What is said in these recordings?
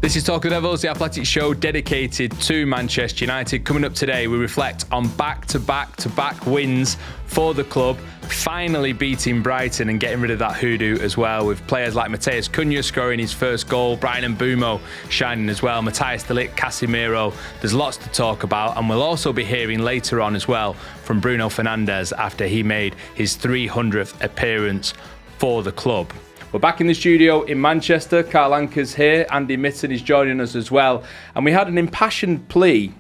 This is Talk of the Devils, the athletic show dedicated to Manchester United. Coming up today, we reflect on back-to-back wins for the club, finally beating Brighton and getting rid of that hoodoo as well, with players like Matheus Cunha scoring his first goal, Bryan and Mbeumo shining as well, Matthijs de Ligt, Casemiro. There's lots to talk about, and we'll also be hearing later on as well from Bruno Fernandes after he made his 300th appearance for the club. We're back in the studio in Manchester. Carl Anka's here. Andy Mitten is joining us as well. And we had an impassioned plea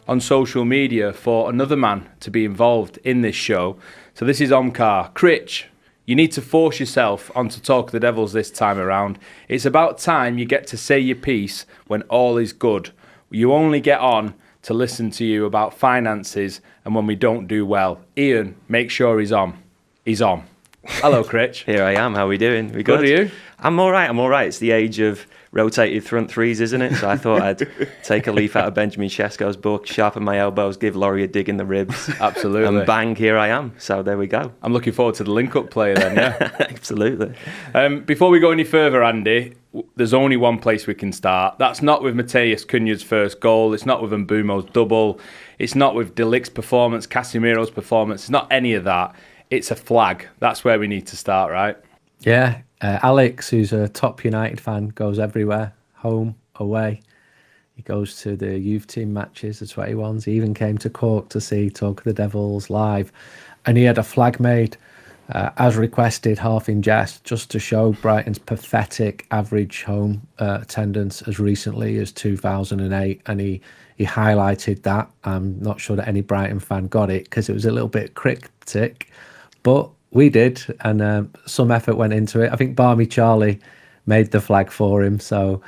on social media for another man to be involved in this show. So this is Omkar. Critch, you need to force yourself onto Talk of the Devils this time around. It's about time you get to say your piece when all is good. You only get on to listen to you about finances and when we don't do well. Ian, make sure he's on. He's on. Hello, Critch. Here I am. How are we doing? We good? Are you? I'm all right. It's the age of rotated front threes, isn't it? So I thought I'd take a leaf out of Benjamin Sesko's book, sharpen my elbows, give Laurie a dig in the ribs. Absolutely. And bang, here I am. So there we go. I'm looking forward to the link-up play then, yeah? Absolutely. Before we go any further, Andy, there's only one place we can start. That's not with Matheus Cunha's first goal. It's not with Mbeumo's double. It's not with de Ligt's performance, Casemiro's performance. It's not any of that. It's a flag. That's where we need to start, right? Yeah. Alex, who's a top United fan, goes everywhere, home, away. He goes to the youth team matches, the 21s. He even came to Cork to see Talk of the Devils live. And he had a flag made, as requested, half in jest, just to show Brighton's pathetic average home attendance as recently as 2008. And he highlighted that. I'm not sure that any Brighton fan got it because it was a little bit cryptic. But we did, and some effort went into it. I think Barmy Charlie made the flag for him, so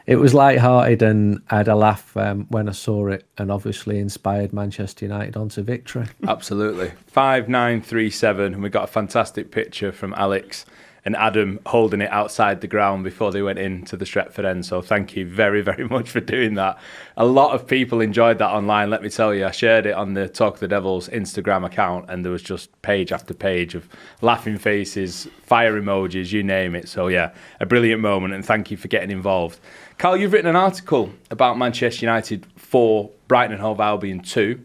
it was light-hearted, and I had a laugh when I saw it, and obviously inspired Manchester United onto victory. Absolutely. 5-9-3-7, and we got a fantastic picture from Alex and Adam holding it outside the ground before they went into the Stretford end. So thank you very, very much for doing that. A lot of people enjoyed that online, let me tell you. I shared it on the Talk of the Devils Instagram account, and there was just page after page of laughing faces, fire emojis, you name it. So yeah, a brilliant moment, and thank you for getting involved. Carl, you've written an article about Manchester United 4, Brighton and Hove Albion 2.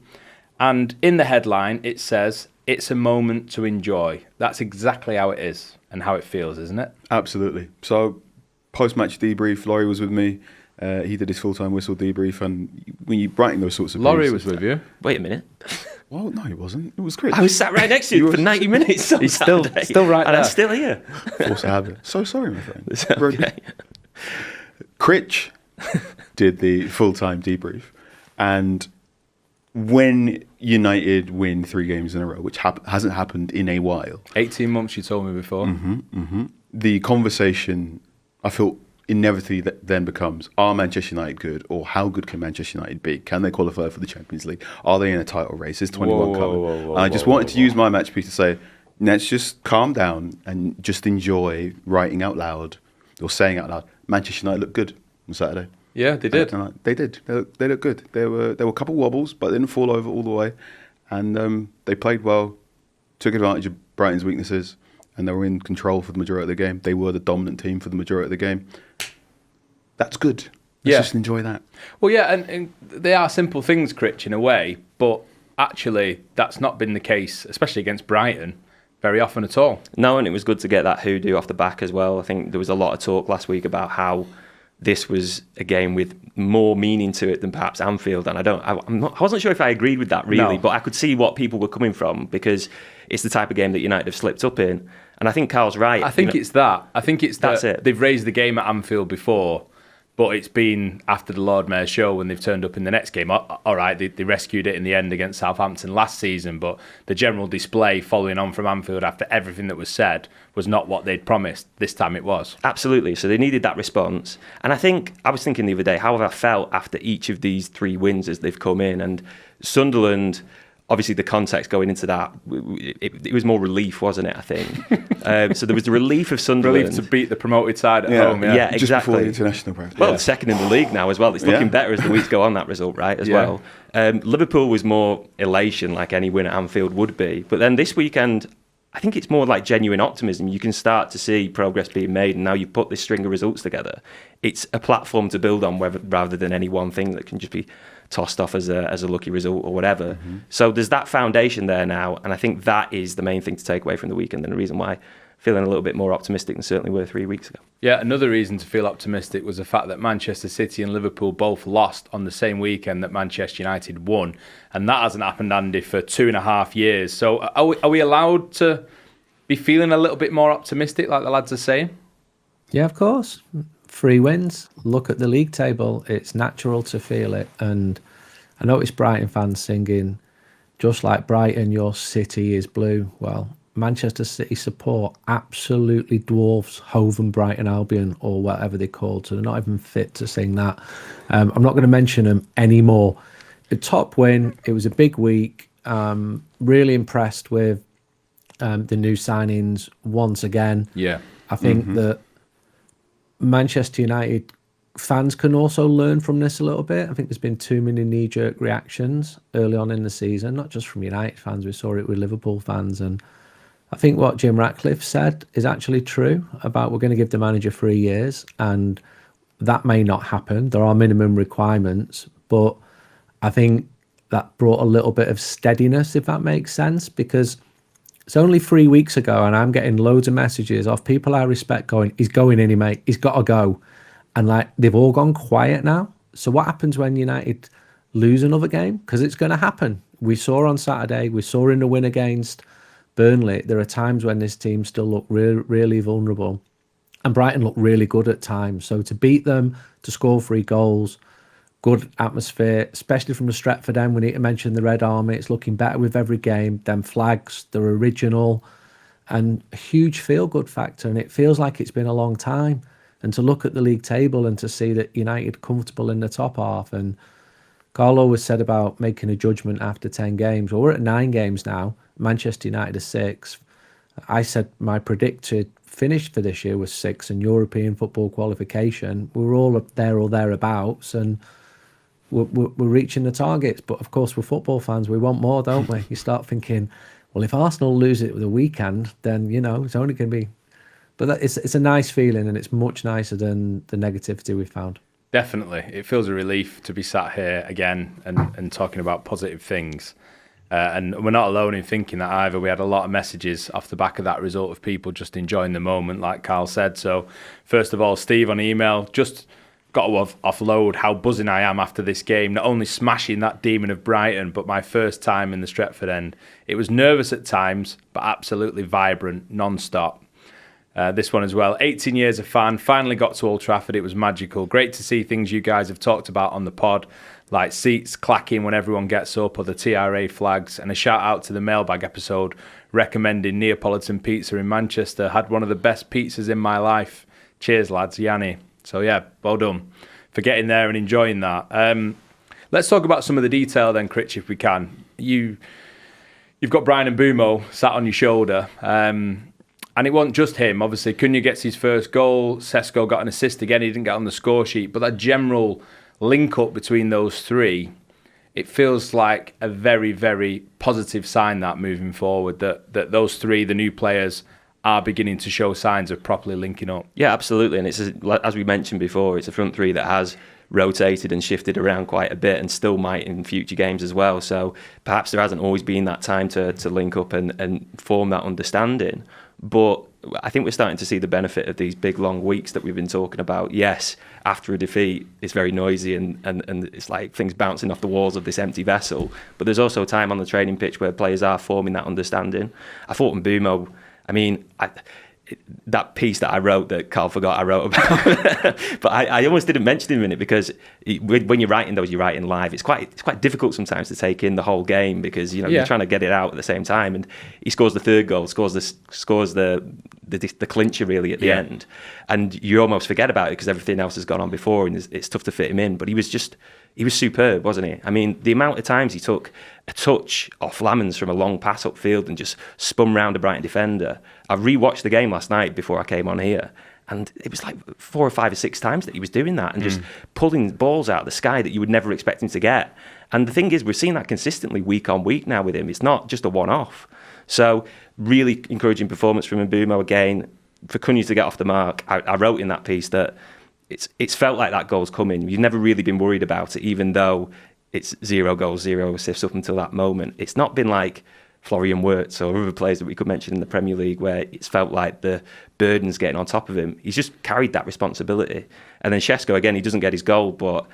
And in the headline, it says, "It's a moment to enjoy." That's exactly how it is and how it feels, isn't it? Absolutely. So, post-match debrief, Laurie was with me. He did his full-time whistle debrief, and when you writing those sorts of Laurie was with you? Wait a minute. Well, no, he wasn't. It was Chris. I was sat right next to you for 90 minutes on He's still Saturday, right and there. I'm still here. Force of habit. So sorry, my friend. It's okay. Critch did the full-time debrief, and when United win 3 games in a row, which hasn't happened in a while. 18 months, you told me before. The conversation, I feel, inevitably then becomes, are Manchester United good, or how good can Manchester United be? Can they qualify for the Champions League? Are they in a title race? Is 21 coming? And I just wanted to use my match piece to say, let's just calm down and just enjoy writing out loud, or saying out loud, Manchester United look good on Saturday. Yeah, they did. They did. They looked good. There were a couple of wobbles, but they didn't fall over all the way. And they played well, took advantage of Brighton's weaknesses, and they were in control for the majority of the game. They were the dominant team for the majority of the game. That's good. Let's just enjoy that. Well, yeah, and they are simple things, Critch, in a way, but actually that's not been the case, especially against Brighton, very often at all. No, and it was good to get that hoodoo off the back as well. I think there was a lot of talk last week about how this was a game with more meaning to it than perhaps Anfield, and I wasn't sure if I agreed with that really, but I could see what people were coming from, because it's the type of game that United have slipped up in, and I think Carl's right. I think it's that. I think it's that's that it. They've raised the game at Anfield before, but it's been after the Lord Mayor's show when they've turned up in the next game. All right, they rescued it in the end against Southampton last season, but the general display following on from Anfield after everything that was said was not what they'd promised. This time it was. Absolutely. So they needed that response. And I was thinking the other day how have I felt after each of these 3 wins as they've come in. And Sunderland, obviously the context going into that, it was more relief, wasn't it, I think? So there was the relief of Sunderland. Relief to beat the promoted side at home. Yeah, exactly. Just before the international break. Well, second in the league now as well. It's looking better as the weeks go on, that result, right, as well. Liverpool was more elation, like any win at Anfield would be. But then this weekend, I think it's more like genuine optimism. You can start to see progress being made, and now you've put this string of results together. It's a platform to build on, rather than any one thing that can just be tossed off as a lucky result or whatever. So there's that foundation there now, and I think that is the main thing to take away from the weekend, and the reason why feeling a little bit more optimistic than certainly were 3 weeks ago. Yeah, another reason to feel optimistic was the fact that Manchester City and Liverpool both lost on the same weekend that Manchester United won. And that hasn't happened, Andy, for 2.5 years. So are we allowed to be feeling a little bit more optimistic, like the lads are saying? Yeah, of course. 3 wins. Look at the league table. It's natural to feel it. And I noticed Brighton fans singing, just like Brighton, your city is blue. Well, Manchester City support absolutely dwarfs Hove and Brighton Albion, or whatever they're called, so they're not even fit to sing that. I'm not going to mention them anymore. The top win, it was a big week. Really impressed with the new signings once again. Yeah. I think that Manchester United fans can also learn from this a little bit. I think there's been too many knee-jerk reactions early on in the season, not just from United fans. We saw it with Liverpool fans, and I think what Jim Ratcliffe said is actually true about we're going to give the manager 3 years, and that may not happen. There are minimum requirements, but I think that brought a little bit of steadiness, if that makes sense, because it's only 3 weeks ago and I'm getting loads of messages of people I respect going, he's going in, mate, he's got to go. And like, they've all gone quiet now. So what happens when United lose another game? Because it's going to happen. We saw on Saturday, we saw in the win against Burnley, there are times when this team still look really vulnerable, and Brighton look really good at times. So to beat them, to score 3 goals, good atmosphere, especially from the Stretford end. We need to mention the Red Army. It's looking better with every game. Them flags, they're original, and a huge feel-good factor. And it feels like it's been a long time. And to look at the league table and to see that United comfortable in the top half, and Carl always said about making a judgment after 10 games. Well, we're at 9 games now. Manchester United is 6th. I said my predicted finish for this year was 6th in European football qualification. We were all up there or thereabouts, and we're reaching the targets. But of course, we're football fans. We want more, don't we? You start thinking, well, if Arsenal lose it with a weekend, then, you know, it's only going to be... But it's a nice feeling, and it's much nicer than the negativity we found. Definitely. It feels a relief to be sat here again and talking about positive things. And we're not alone in thinking that either. We had a lot of messages off the back of that result of people just enjoying the moment, like Carl said. So first of all, Steve on email, just got to offload how buzzing I am after this game. Not only smashing that demon of Brighton, but my first time in the Stretford end. It was nervous at times, but absolutely vibrant, non-stop. This one as well. 18 years a fan, finally got to Old Trafford. It was magical. Great to see things you guys have talked about on the pod, like seats clacking when everyone gets up, or the TRA flags. And a shout out to the mailbag episode recommending Neapolitan pizza in Manchester. Had one of the best pizzas in my life. Cheers, lads. Yanni. So yeah, well done for getting there and enjoying that. Let's talk about some of the detail then, Critch, if we can. You've got Bryan and Mbeumo sat on your shoulder. And it wasn't just him. Obviously, Cunha gets his first goal. Sesko got an assist again. He didn't get on the score sheet. But that general link-up between those three, it feels like a very, very positive sign that moving forward, that those three, the new players, are beginning to show signs of properly linking up. Yeah, absolutely. And it's, as we mentioned before, it's a front three that has rotated and shifted around quite a bit, and still might in future games as well. So perhaps there hasn't always been that time to link up and form that understanding. But I think we're starting to see the benefit of these big, long weeks that we've been talking about. Yes, after a defeat, it's very noisy and it's like things bouncing off the walls of this empty vessel. But there's also time on the training pitch where players are forming that understanding. I thought Mbeumo, I mean, that piece that I wrote that Carl forgot I wrote about, but I almost didn't mention him in it because when you're writing those, you're writing live. It's quite difficult sometimes to take in the whole game because you're trying to get it out at the same time. And he scores the third goal, scores the clincher really at the end, and you almost forget about it because everything else has gone on before, and it's tough to fit him in. But he was superb, wasn't he? I mean, the amount of times he took a touch off Lammens from a long pass upfield and just spun round a Brighton defender. I rewatched the game last night before I came on here, and it was like 4 or 5 or 6 times that he was doing that and just pulling balls out of the sky that you would never expect him to get. And the thing is, we're seeing that consistently week on week now with him. It's not just a one-off. So really encouraging performance from Mbeumo again. For Cunha to get off the mark, I wrote in that piece that it's felt like that goal's coming. You've never really been worried about it, even though it's 0 goals, 0 assists up until that moment. It's not been like Florian Wirtz or other players that we could mention in the Premier League where it's felt like the burden's getting on top of him. He's just carried that responsibility. And then Šeško, again, he doesn't get his goal, but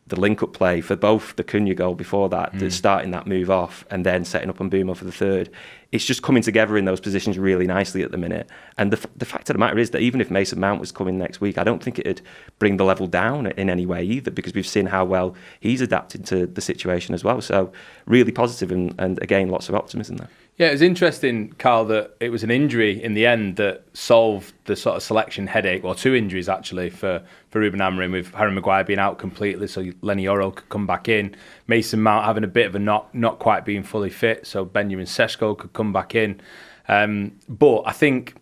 the link-up play for both the Cunha goal before that, starting that move off and then setting up Mbeumo for the third, it's just coming together in those positions really nicely at the minute. And the fact of the matter is that even if Mason Mount was coming next week, I don't think it'd bring the level down in any way either, because we've seen how well he's adapted to the situation as well. So really positive and again, lots of optimism there. Yeah, it was interesting, Carl, that it was an injury in the end that solved the sort of selection headache, or 2 injuries actually for Ruben Amorim, with Harry Maguire being out completely, so Lenny Yoro could come back in. Mason Mount having a bit of a not quite being fully fit, so Benjamin Šeško could come back in. But I think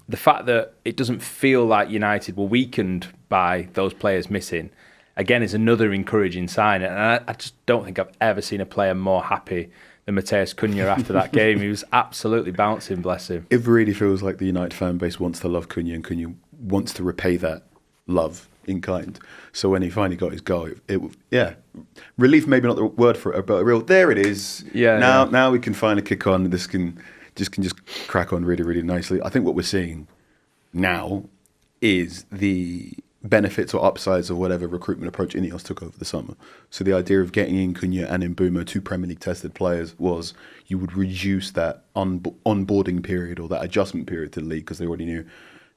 the fact that it doesn't feel like United were weakened by those players missing, again, is another encouraging sign. And I just don't think I've ever seen a player more happy than Matheus Cunha after that game. He was absolutely bouncing, bless him. It really feels like the United fan base wants to love Cunha, and Cunha wants to repay that love in kind. So when he finally got his goal, relief maybe not the word for it, but a real, there it is. Now we can finally kick on. This can just crack on really, really nicely. I think what we're seeing now is the benefits or upsides of whatever recruitment approach INEOS took over the summer. So the idea of getting in Cunha and Mbeumo, 2 Premier League tested players, was you would reduce that onboarding period or that adjustment period to the league, because they already knew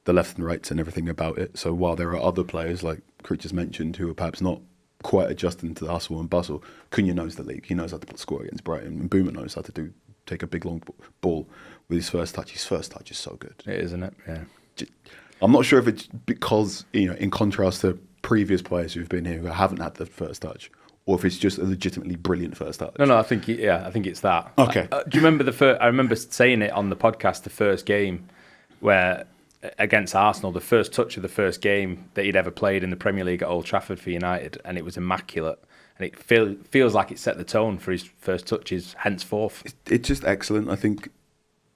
the left and rights and everything about it. So while there are other players, like Critch mentioned, who are perhaps not quite adjusting to the hustle and bustle, Cunha knows the league. He knows how to score against Brighton. And Mbeumo knows how to take a big long ball with his first touch. His first touch is so good. It is, isn't it? Yeah. I'm not sure if it's because, in contrast to previous players who've been here who haven't had the first touch, or if it's just a legitimately brilliant first touch. No, I think it's that. Okay. Do you remember I remember saying it on the podcast, the first game where against Arsenal, the first touch of the first game that he'd ever played in the Premier League at Old Trafford for United, and it was immaculate. And it feels like it set the tone for his first touches henceforth. It's just excellent. I think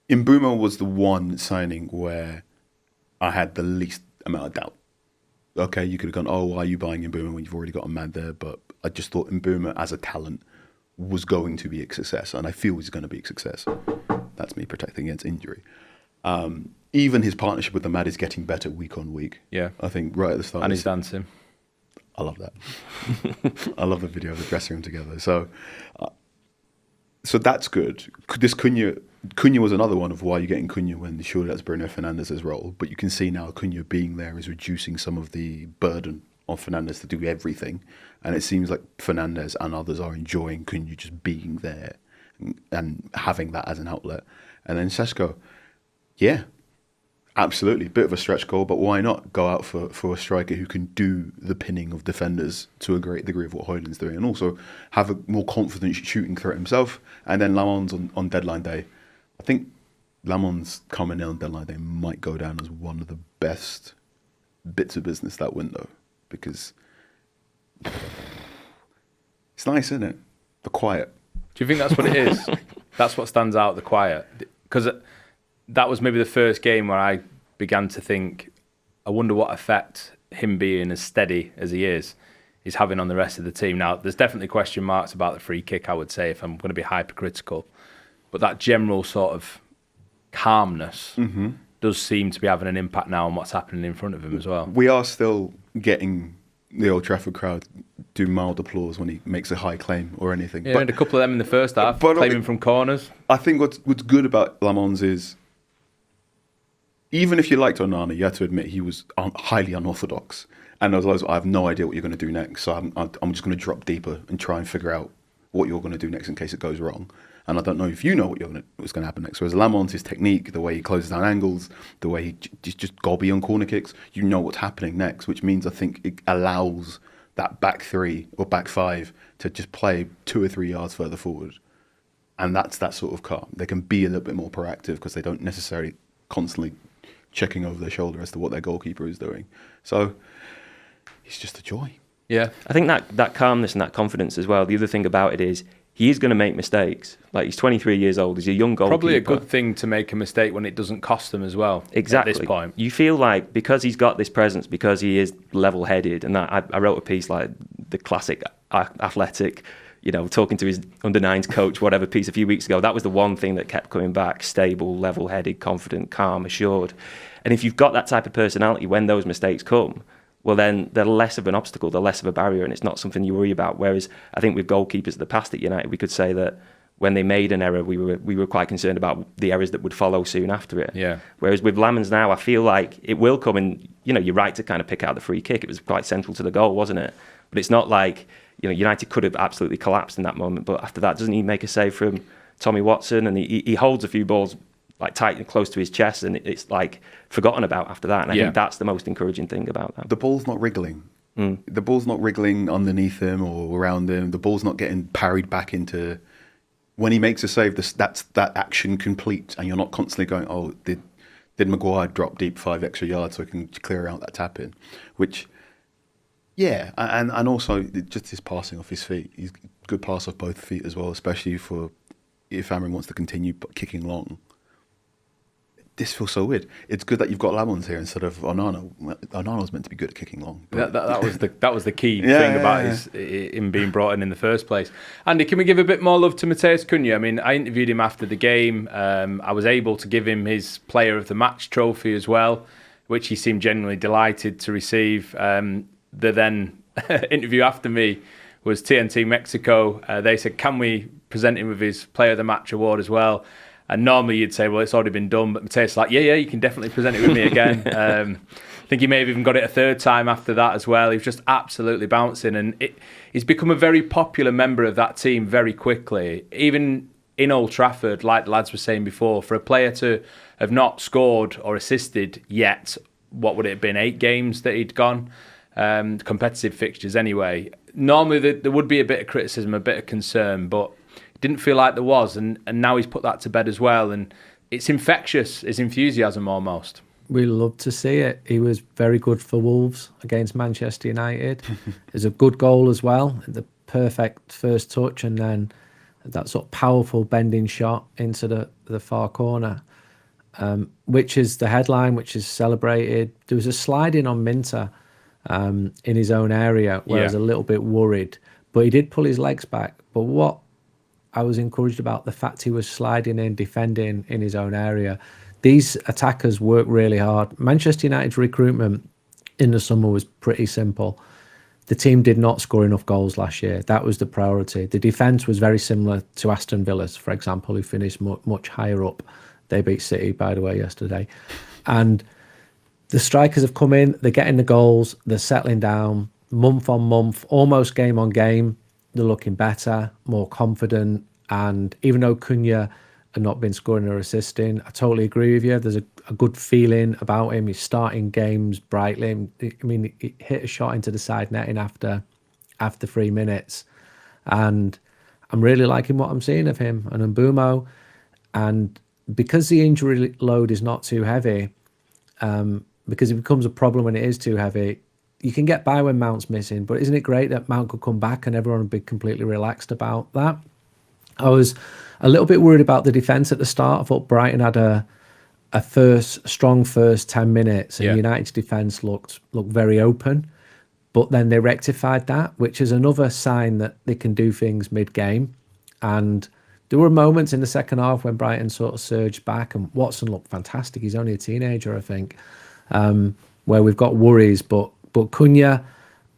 Mbeumo was the one signing where I had the least amount of doubt. Okay, you could have gone, why are you buying Mbeumo when you've already got a man there? But I just thought Mbeumo as a talent was going to be a success, and I feel he's going to be a success. That's me protecting against injury. Even his partnership with the Mad is getting better week on week. Yeah. I think right at the start. And he's dancing. I love that. I love the video of the dressing room together. So that's good. This Cunha was another one of why you're getting Cunha when surely that's Bruno Fernandes' role. But you can see now Cunha being there is reducing some of the burden on Fernandes to do everything. And it seems like Fernandes and others are enjoying Cunha just being there and having that as an outlet. And then Šeško, yeah, absolutely. Bit of a stretch goal, but why not go out for a striker who can do the pinning of defenders to a great degree of what Højlund's doing, and also have a more confident shooting threat himself. And then Lammens on deadline day. I think Lammens coming in on deadline day might go down as one of the best bits of business that window, because it's nice, isn't it? The quiet. Do you think that's what it is? That's what stands out, the quiet? Because that was maybe the first game where I began to think, I wonder what effect him being as steady as he is having on the rest of the team. Now, there's definitely question marks about the free kick, I would say, if I'm going to be hypercritical. But that general sort of calmness does seem to be having an impact now on what's happening in front of him as well. We are still getting the Old Trafford crowd do mild applause when he makes a high claim or anything. Yeah, but, and a couple of them in the first half, claiming from corners. I think what's good about Lammens is, even if you liked Onana, you had to admit he was highly unorthodox. And I have no idea what you're going to do next, so I'm just going to drop deeper and try and figure out what you're going to do next in case it goes wrong. And I don't know if you know what's going to happen next. Whereas Lammens, his technique, the way he closes down angles, the way he just gobby on corner kicks, you know what's happening next, which means I think it allows that back three or back five to just play 2 or 3 yards further forward. And that's that sort of calm. They can be a little bit more proactive because they don't necessarily constantly checking over their shoulder as to what their goalkeeper is doing. So it's just a joy. Yeah. I think that calmness and that confidence as well, the other thing about it is he is going to make mistakes. Like, he's 23 years old. He's a young goalkeeper. Probably a good thing to make a mistake when it doesn't cost them as well. Exactly. At this point, you feel like because he's got this presence, because he is level-headed, and that I wrote a piece like the classic athletic, talking to his under-9s coach, whatever piece a few weeks ago. That was the one thing that kept coming back: stable, level-headed, confident, calm, assured. And if you've got that type of personality, when those mistakes come, well, then they're less of an obstacle, they're less of a barrier, and it's not something you worry about. Whereas I think with goalkeepers of the past at United, we could say that when they made an error, we were quite concerned about the errors that would follow soon after it. Yeah. Whereas with Lammens now, I feel like it will come, and you're right to kind of pick out the free kick. It was quite central to the goal, wasn't it? But it's not like United could have absolutely collapsed in that moment. But after that, doesn't he make a save from Tommy Watson, and he holds a few balls like tight and close to his chest, and it's like forgotten about after that. And I think that's the most encouraging thing about that. The ball's not wriggling. The ball's not wriggling underneath him or around him. The ball's not getting parried back into. When he makes a save, that's that action complete, and you're not constantly going, "Oh, did Maguire drop deep 5 extra yards so he can clear out that tap in?" Which, yeah, and also just his passing off his feet. He's a good pass off both feet as well, especially for if Amorim wants to continue kicking long. This feels so weird. It's good that you've got Lammens here instead of Onana. Onana's meant to be good at kicking long. That was the key thing about him being brought in the first place. Andy, can we give a bit more love to Matheus Cunha? I mean, I interviewed him after the game. I was able to give him his Player of the Match trophy as well, which he seemed genuinely delighted to receive. The then interview after me was TNT Mexico. They said, can we present him with his Player of the Match award as well? And normally you'd say, well, it's already been done. But Matheus like, yeah, you can definitely present it with me again. I think he may have even got it a third time after that as well. He was just absolutely bouncing. And he's become a very popular member of that team very quickly. Even in Old Trafford, like the lads were saying before, for a player to have not scored or assisted yet, what would it have been, 8 games that he'd gone? Competitive fixtures anyway. Normally there would be a bit of criticism, a bit of concern, but didn't feel like there was, and now he's put that to bed as well, and it's infectious, his enthusiasm almost. We love to see it. He was very good for Wolves against Manchester United. It's a good goal as well, the perfect first touch, and then that sort of powerful bending shot into the far corner, which is the headline, which is celebrated. There was a sliding on Minter in his own area where I was a little bit worried, but he did pull his legs back. But what I was encouraged about the fact he was sliding in, defending in his own area. These attackers work really hard. Manchester United's recruitment in the summer was pretty simple. The team did not score enough goals last year. That was the priority. The defence was very similar to Aston Villa's, for example, who finished much higher up. They beat City, by the way, yesterday. And the strikers have come in, they're getting the goals, they're settling down month on month, almost game on game. They're looking better, more confident. And even though Cunha had not been scoring or assisting, I totally agree with you. There's a good feeling about him. He's starting games brightly. I mean, he hit a shot into the side netting after 3 minutes. And I'm really liking what I'm seeing of him and Mbeumo. And because the injury load is not too heavy, because it becomes a problem when it is too heavy, you can get by when Mount's missing, but isn't it great that Mount could come back and everyone would be completely relaxed about that? I was a little bit worried about the defence at the start. I thought Brighton had a strong first 10 minutes, and United's defence looked very open, but then they rectified that, which is another sign that they can do things mid-game. And there were moments in the second half when Brighton sort of surged back, and Watson looked fantastic. He's only a teenager, I think, where we've got worries, but Cunha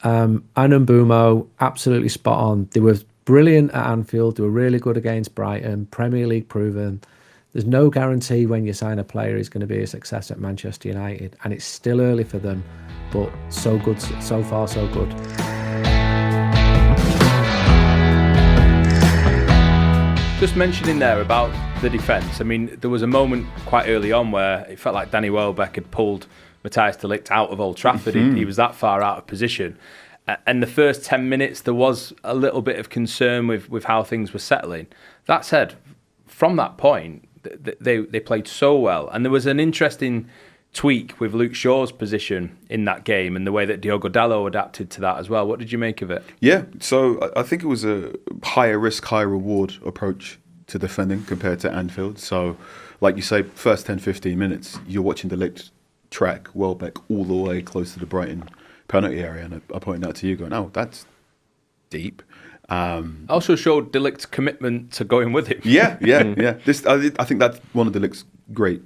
and Mbeumo, absolutely spot on. They were brilliant at Anfield. They were really good against Brighton, Premier League proven. There's no guarantee when you sign a player he's going to be a success at Manchester United, and it's still early for them, but so good, so far so good. Just mentioning there about the defence, I mean, there was a moment quite early on where it felt like Danny Welbeck had pulled Matthias de Ligt out of Old Trafford. He was that far out of position. And the first 10 minutes, there was a little bit of concern with how things were settling. That said, from that point, they played so well. And there was an interesting tweak with Luke Shaw's position in that game and the way that Diogo Dalot adapted to that as well. What did you make of it? Yeah, so I think it was a higher risk, higher reward approach to defending compared to Anfield. So, like you say, first 10, 15 minutes, you're watching De Ligt track Welbeck all the way close to the Brighton penalty area, and I pointed out to you going, oh, that's deep. Also showed De Ligt's commitment to going with him. Yeah. I think that's one of De Ligt's great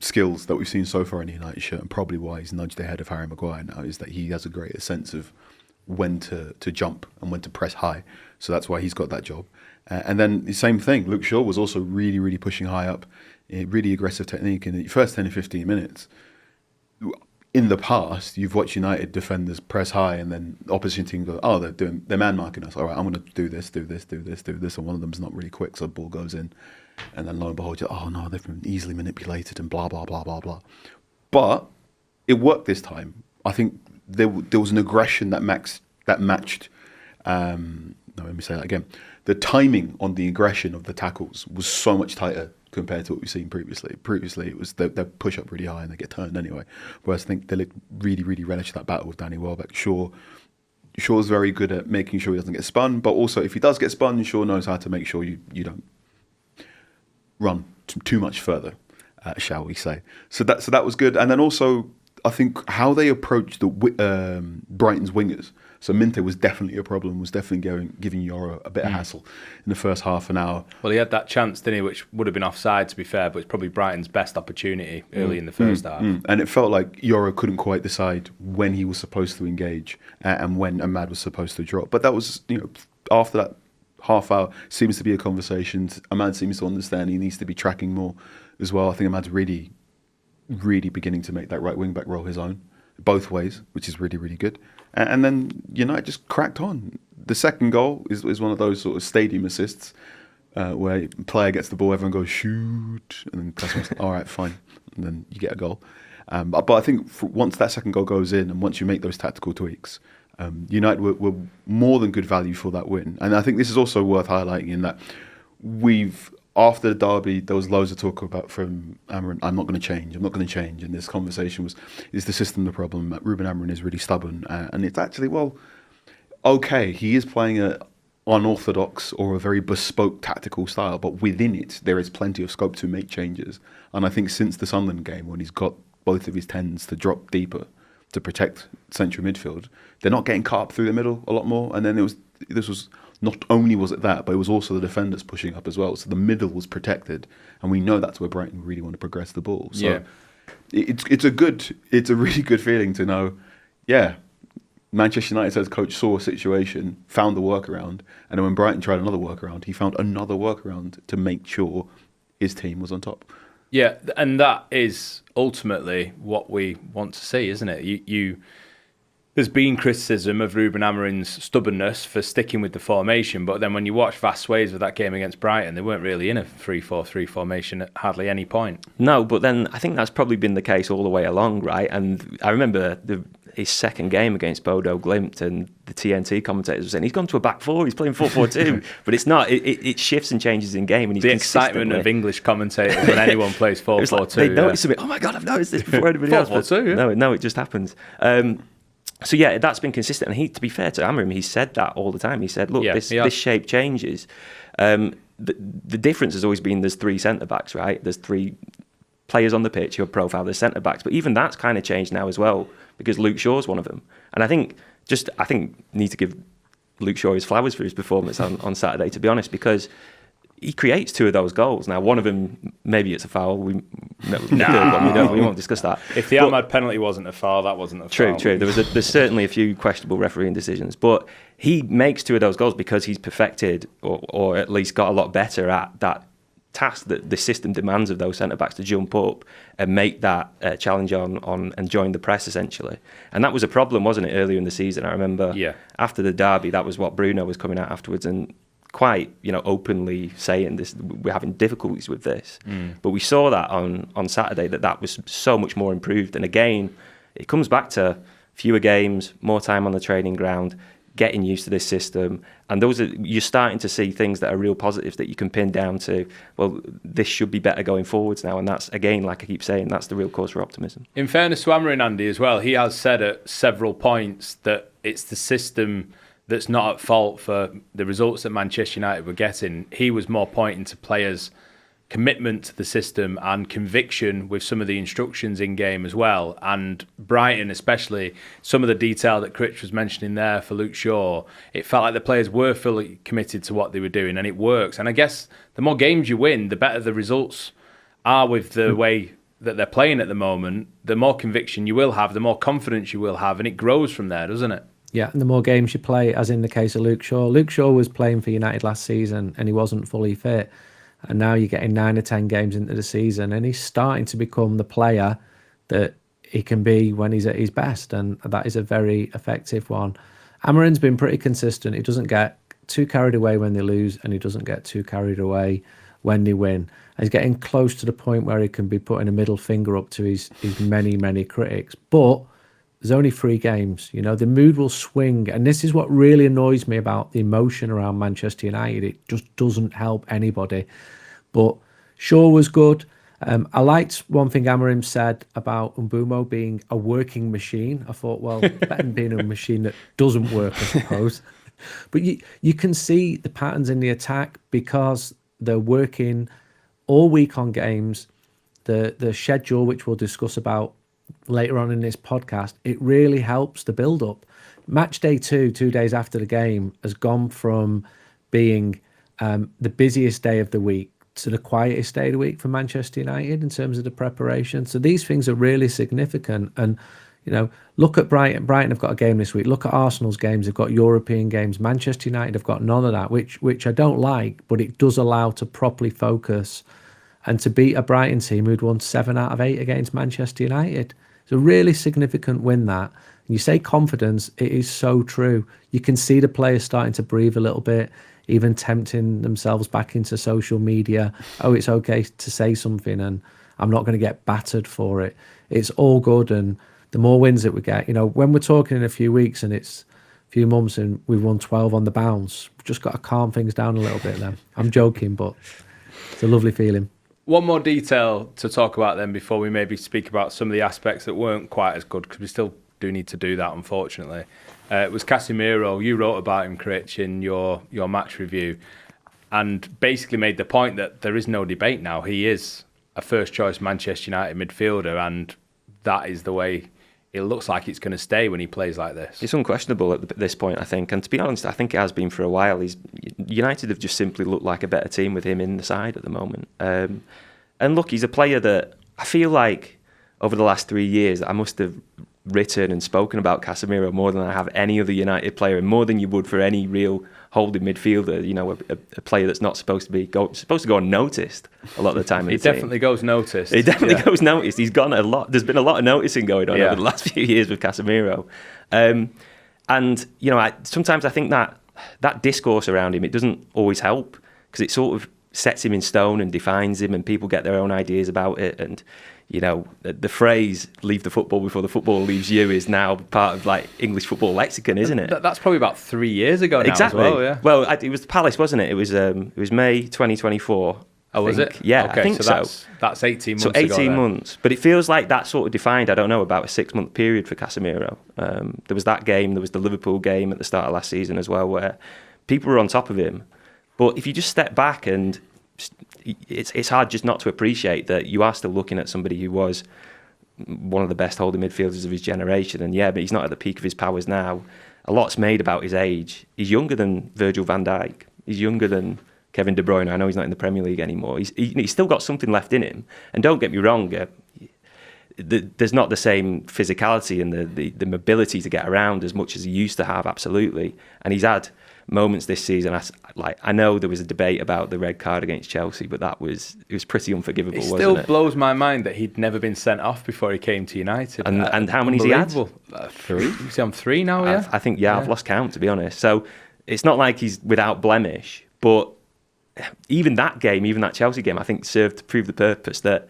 skills that we've seen so far in the United shirt, and probably why he's nudged ahead of Harry Maguire now, is that he has a greater sense of when to jump and when to press high. So that's why he's got that job. And then the same thing, Luke Shaw was also really, really pushing high up, really aggressive technique in the first 10 to 15 minutes. In the past, you've watched United defenders press high, and then opposition team go, oh, they're man marking us. All right, I'm going to do this, and one of them's not really quick, so the ball goes in, and then lo and behold, oh no, they've been easily manipulated and blah blah blah blah blah. But it worked this time. I think there was an aggression that matched. No, let me say that again. The timing on the aggression of the tackles was so much tighter compared to what we've seen previously. Previously, it was they push up really high and they get turned anyway. Whereas I think they really, really relished that battle with Danny Welbeck. Shaw's very good at making sure he doesn't get spun, but also if he does get spun, Shaw knows how to make sure you don't run too much further, shall we say. So that was good. And then also, I think how they approached the Brighton's wingers. So Minte was definitely a problem, was definitely giving Yoro a bit of hassle in the first half an hour. Well, he had that chance, didn't he, which would have been offside, to be fair, but it's probably Brighton's best opportunity early in the first half. And it felt like Yoro couldn't quite decide when he was supposed to engage and when Ahmad was supposed to drop. But that was, after that half hour, seems to be a conversation. Ahmad seems to understand he needs to be tracking more as well. I think Ahmad's really, really beginning to make that right wing-back role his own, both ways, which is really, really good. And then United just cracked on. The second goal is one of those sort of stadium assists where a player gets the ball, everyone goes, shoot, and then Casemiro like, all right, fine, and then you get a goal. But I think once that second goal goes in and once you make those tactical tweaks, United were more than good value for that win. And I think this is also worth highlighting in that after the derby, there was loads of talk about from Amorim, I'm not going to change. And this conversation is the system the problem? Ruben Amorim is really stubborn. And it's actually, okay, he is playing an unorthodox or a very bespoke tactical style, but within it, there is plenty of scope to make changes. And I think since the Sunderland game, when he's got both of his 10s to drop deeper to protect central midfield, they're not getting cut up through the middle a lot more. And then this was not only was it that, but it was also the defenders pushing up as well. So the middle was protected, and we know that's where Brighton really want to progress the ball. So it's a really good feeling to know, Manchester United's head coach saw a situation, found the workaround, and then when Brighton tried another workaround, he found another workaround to make sure his team was on top. Yeah, and that is ultimately what we want to see, isn't it? There's been criticism of Ruben Amorim's stubbornness for sticking with the formation, but then when you watch vast swathes of that game against Brighton, they weren't really in a 3-4-3 formation at hardly any point. No, but then I think that's probably been the case all the way along, right? And I remember his second game against Bodo Glimt, and the TNT commentators were saying he's gone to a back four, he's playing 4-4-2, but it's not. It shifts and changes in game. And he's the excitement of English commentators when anyone plays 4-4-2. Like they notice something. Oh my God, I've noticed this before anybody else. 4-4-2, No, it just happens. So yeah, that's been consistent. And to be fair to Amorim, he said that all the time. He said, look, this shape changes. The difference has always been there's three centre-backs, right? There's three players on the pitch who are profile, there's centre-backs. But even that's kind of changed now as well, because Luke Shaw's one of them. And I think need to give Luke Shaw his flowers for his performance on Saturday, to be honest, because he creates two of those goals. Now, one of them, maybe it's a foul. We won't discuss that. If the Ahmad penalty wasn't a foul, that wasn't a foul. True. There's certainly a few questionable refereeing decisions, but he makes two of those goals because he's perfected or at least got a lot better at that task that the system demands of those centre-backs to jump up and make that challenge on and join the press, essentially. And that was a problem, wasn't it, earlier in the season? I remember after the derby, that was what Bruno was coming out afterwards and quite openly saying this, we're having difficulties with this. But we saw that on Saturday that was so much more improved. And again, it comes back to fewer games, more time on the training ground, getting used to this system. And you're starting to see things that are real positives that you can pin down to, well, this should be better going forwards now. And that's, again, like I keep saying, that's the real cause for optimism. In fairness to Amorim, Andy, as well, he has said at several points that it's the system that's not at fault for the results that Manchester United were getting. He was more pointing to players' commitment to the system and conviction with some of the instructions in game as well. And Brighton, especially, some of the detail that Critch was mentioning there for Luke Shaw, it felt like the players were fully committed to what they were doing, and it works. And I guess the more games you win, the better the results are with the way that they're playing at the moment, the more conviction you will have, the more confidence you will have, and it grows from there, doesn't it? Yeah, and the more games you play, as in the case of Luke Shaw. Luke Shaw was playing for United last season and he wasn't fully fit. And now you're getting 9 or 10 games into the season and he's starting to become the player that he can be when he's at his best. And that is a very effective one. Amorim's been pretty consistent. He doesn't get too carried away when they lose and he doesn't get too carried away when they win. He's getting close to the point where he can be putting a middle finger up to his many, many critics. But there's only 3 games. You know, the mood will swing. And this is what really annoys me about the emotion around Manchester United. It just doesn't help anybody. But Shaw was good. I liked one thing Amorim said about Mbeumo being a working machine. I thought, well, better than being a machine that doesn't work, I suppose. But you can see the patterns in the attack because they're working all week on games. The schedule, which we'll discuss about later on in this podcast, it really helps the build-up. Match day 2 days after the game, has gone from being the busiest day of the week to the quietest day of the week for Manchester United in terms of the preparation. So these things are really significant. And, you know, look at Brighton. Brighton have got a game this week. Look at Arsenal's games. They've got European games. Manchester United have got none of that, which I don't like, but it does allow to properly focus and to beat a Brighton team who'd won 7 out of 8 against Manchester United. It's a really significant win, that. And you say confidence, it is so true. You can see the players starting to breathe a little bit, even tempting themselves back into social media. Oh, it's okay to say something and I'm not going to get battered for it. It's all good. And the more wins that we get, you know, when we're talking in a few weeks and it's a few months and we've won 12 on the bounce, we've just got to calm things down a little bit then. I'm joking, but it's a lovely feeling. One more detail to talk about then before we maybe speak about some of the aspects that weren't quite as good, because we still do need to do that, unfortunately. It was Casemiro. You wrote about him, Critch, in your match review and basically made the point that there is no debate now. He is a first-choice Manchester United midfielder, and that is the way it looks like it's going to stay when he plays like this. It's unquestionable at this point, I think. And to be honest, I think it has been for a while. United have just simply looked like a better team with him in the side at the moment. And look, he's a player that I feel like over the last 3 years, I must have written and spoken about Casemiro more than I have any other United player, and more than you would for any real holding midfielder. You know, a player that's not supposed to go unnoticed a lot of the time. He definitely goes noticed. He definitely goes noticed. He's gone a lot. There's been a lot of noticing going on over the last few years with Casemiro, and you know, sometimes I think that discourse around him, it doesn't always help, because it sort of sets him in stone and defines him, and people get their own ideas about it. And you know, the phrase "leave the football before the football leaves you" is now part of like English football lexicon, isn't it? That's probably about 3 years ago now. Exactly. As well, yeah. Well, it was Palace, wasn't it? It was May 2024. Oh, was it? Yeah, okay, I think so. That's 18 months ago. So 18 months. But it feels like that sort of defined, I don't know, about a 6-month period for Casemiro. There was that game, there was the Liverpool game at the start of last season as well, where people were on top of him. But if you just step back, and it's hard just not to appreciate that you are still looking at somebody who was one of the best holding midfielders of his generation. And yeah, but he's not at the peak of his powers now. A lot's made about his age. He's younger than Virgil van Dijk. He's younger than Kevin De Bruyne. I know he's not in the Premier League anymore. He's still got something left in him. And don't get me wrong, there's not the same physicality and the mobility to get around as much as he used to have, absolutely. And he's had moments this season. I know there was a debate about the red card against Chelsea, but it was pretty unforgivable, wasn't it? It still blows my mind that he'd never been sent off before he came to United. And how many's he had? 3? Is he on 3 now, yeah? I think, I've lost count, to be honest. So it's not like he's without blemish, but even that game, even that Chelsea game, I think served to prove the purpose that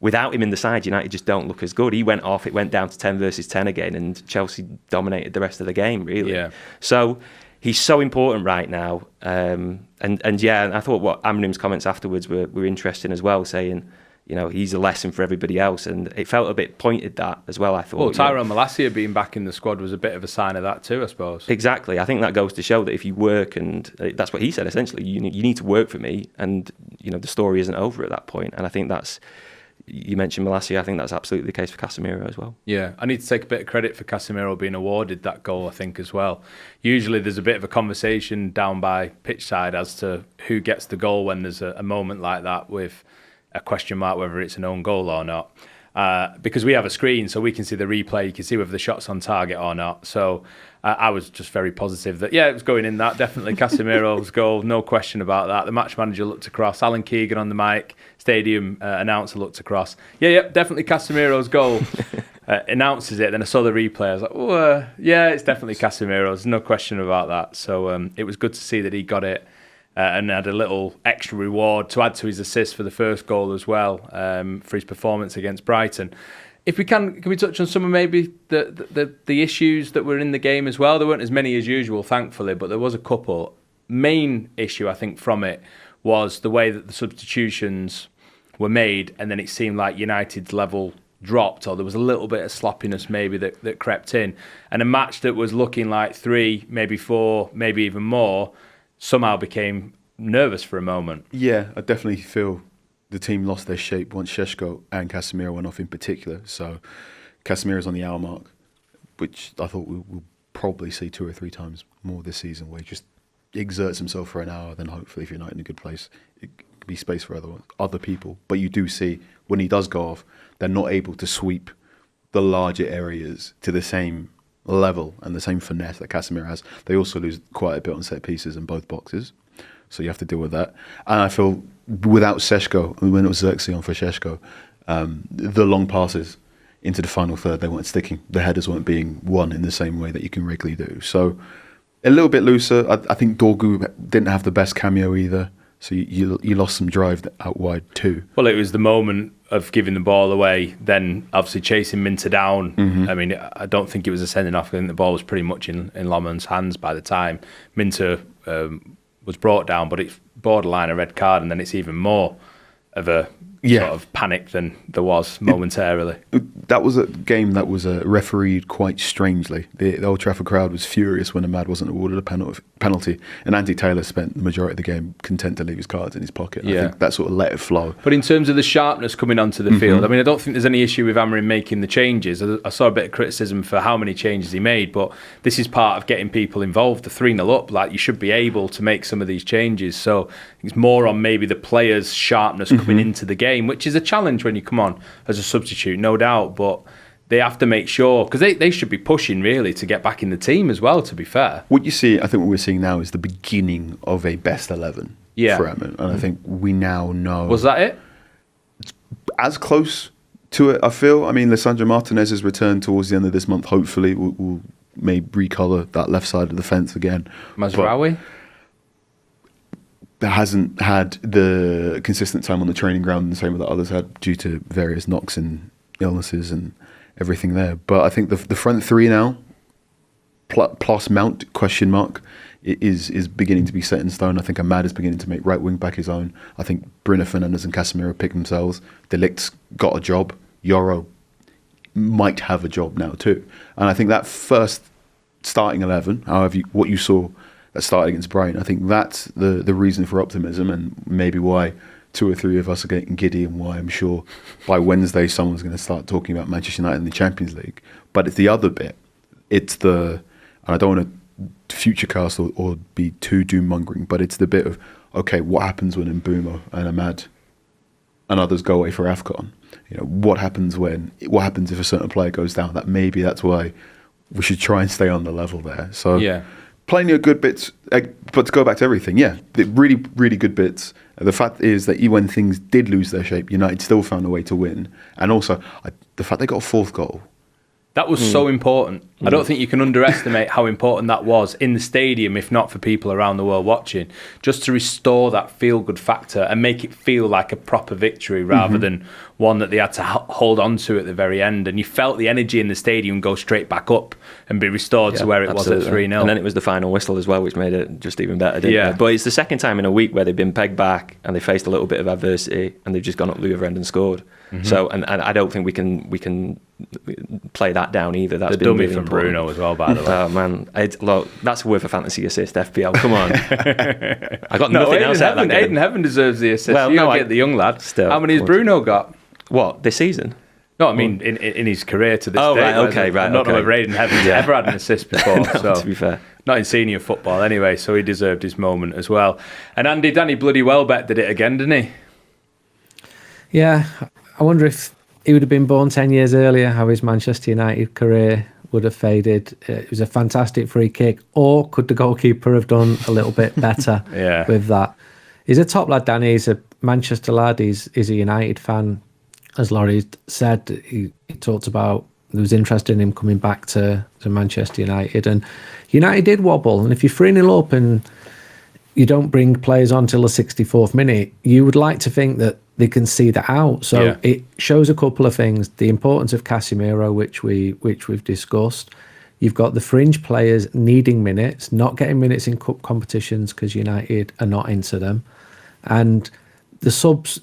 without him in the side, United just don't look as good. He went off, it went down to 10 versus 10 again, and Chelsea dominated the rest of the game, really. Yeah. So he's so important right now. And I thought what Amorim's comments afterwards were interesting as well, saying, you know, he's a lesson for everybody else, and it felt a bit pointed that as well, I thought. Well, Tyrone Malacia being back in the squad was a bit of a sign of that too, I suppose. Exactly. I think that goes to show that if you work, and that's what he said essentially, you need to work for me, and you know the story isn't over at that point. And I think that's, you mentioned Malacia, I think that's absolutely the case for Casemiro as well. Yeah, I need to take a bit of credit for Casemiro being awarded that goal, I think, as well. Usually there's a bit of a conversation down by pitch side as to who gets the goal when there's a moment like that with a question mark whether it's an own goal or not. Because we have a screen so we can see the replay, you can see whether the shot's on target or not. So I was just very positive that, yeah, it was going in that. Definitely Casemiro's goal, no question about that. The match manager looked across, Alan Keegan on the mic, stadium announcer looked across. Yeah, definitely Casemiro's goal. Announces it, then I saw the replay, I was like, oh, yeah, it's definitely Casemiro's, no question about that. So it was good to see that he got it. And had a little extra reward to add to his assist for the first goal as well, for his performance against Brighton. If we can we touch on some of maybe the issues that were in the game as well? There weren't as many as usual, thankfully, but there was a couple. Main issue, I think, from it was the way that the substitutions were made, and then it seemed like United's level dropped, or there was a little bit of sloppiness maybe that crept in. And a match that was looking like 3, maybe 4, maybe even more, somehow became nervous for a moment. Yeah, I definitely feel the team lost their shape once Šeško and Casemiro went off in particular. So Casemiro's on the hour mark, which I thought we'll probably see 2 or 3 times more this season, where he just exerts himself for an hour, then hopefully if you're not in a good place, it could be space for other people. But you do see when he does go off, they're not able to sweep the larger areas to the same level and the same finesse that Casemiro has. They also lose quite a bit on set pieces in both boxes, so you have to deal with that. And I feel without Šeško, when it was Xerxes on for Šeško, the long passes into the final third, they weren't sticking. The headers weren't being won in the same way that you can regularly do. So a little bit looser. I think Dorgu didn't have the best cameo either, so you lost some drive out wide too. Well, it was the moment of giving the ball away, then obviously chasing Minter down. Mm-hmm. I mean, I don't think it was a sending off. I think the ball was pretty much in Lammens' hands by the time Minter was brought down, but it's borderline a red card, and then it's even more of a sort of panic than there was momentarily. That was a game that was refereed quite strangely. The Old Trafford crowd was furious when Ahmad wasn't awarded a penalty, and Andy Taylor spent the majority of the game content to leave his cards in his pocket. I think that sort of let it flow. But in terms of the sharpness coming onto the field, I mean, I don't think there's any issue with Amorim making the changes. I saw a bit of criticism for how many changes he made, but this is part of getting people involved. The 3-0 up, like, you should be able to make some of these changes. So it's more on maybe the players' sharpness coming into the game, which is a challenge when you come on as a substitute, no doubt, but they have to make sure, because they should be pushing really to get back in the team as well, to be fair. What you see, I think what we're seeing now is the beginning of a best 11 for Everton, and I think we now know. Was that it? It's as close to it, I feel. I mean, Lisandro Martinez's return towards the end of this month, hopefully, will may recolour that left side of the fence again. Mazraoui? That hasn't had the consistent time on the training ground the same that others had due to various knocks and illnesses and everything there. But I think the front 3 now, plus Mount, question mark, is beginning to be set in stone. I think Ahmad is beginning to make right wing back his own. I think Bruno Fernandes and Casemiro pick themselves. De Ligt's got a job. Yoro might have a job now too. And I think that first starting 11, what you saw that started against Brighton, I think that's the reason for optimism, and maybe why 2 or 3 of us are getting giddy, and why I'm sure by Wednesday someone's going to start talking about Manchester United in the Champions League. But it's the other bit. It's and I don't want to future cast or be too doom-mongering, but it's the bit of, okay, what happens when Mbeumo and Ahmad and others go away for AFCON? You know, what happens if a certain player goes down? That's why we should try and stay on the level there. So plenty of good bits, but to go back to everything, the really, really good bits. The fact is that even when things did lose their shape, United still found a way to win. And also, the fact they got a 4th goal That was so important. I don't think you can underestimate how important that was in the stadium, if not for people around the world watching, just to restore that feel-good factor and make it feel like a proper victory rather than one that they had to hold on to at the very end. And you felt the energy in the stadium go straight back up and be restored to where it was at 3-0. And then it was the final whistle as well, which made it just even better, didn't it? But it's the second time in a week where they've been pegged back and they faced a little bit of adversity and they've just gone up the other end and scored. So, and I don't think we can play that down either. That's the been dummy really from important. Bruno as well, by the way. Oh man, look, that's worth a fantasy assist. FPL, come on. I got nothing else out of that game. Aiden Heaven deserves the assist. Well, You no, don't get the young lad. Still, how many has Bruno got? What, this season? No, I mean in his career to this day. Right, okay, right. Not know if Aiden Heaven's ever had an assist before. No, so to be fair. Not in senior football anyway, so he deserved his moment as well. And Danny bloody Welbeck did it again, didn't he? Yeah, I wonder if he would have been born 10 years earlier, how his Manchester United career would have faded. It was a fantastic free kick. Or could the goalkeeper have done a little bit better with that? He's a top lad, Danny. He's a Manchester lad. He's a United fan. As Laurie said, he talked about there was interest in him coming back to Manchester United. And United did wobble. And if you're 3-0 up and you don't bring players on till the 64th minute, you would like to think that they can see that out. So it shows a couple of things. The importance of Casemiro, which we've discussed. You've got the fringe players needing minutes, not getting minutes in cup competitions because United are not into them. And the subs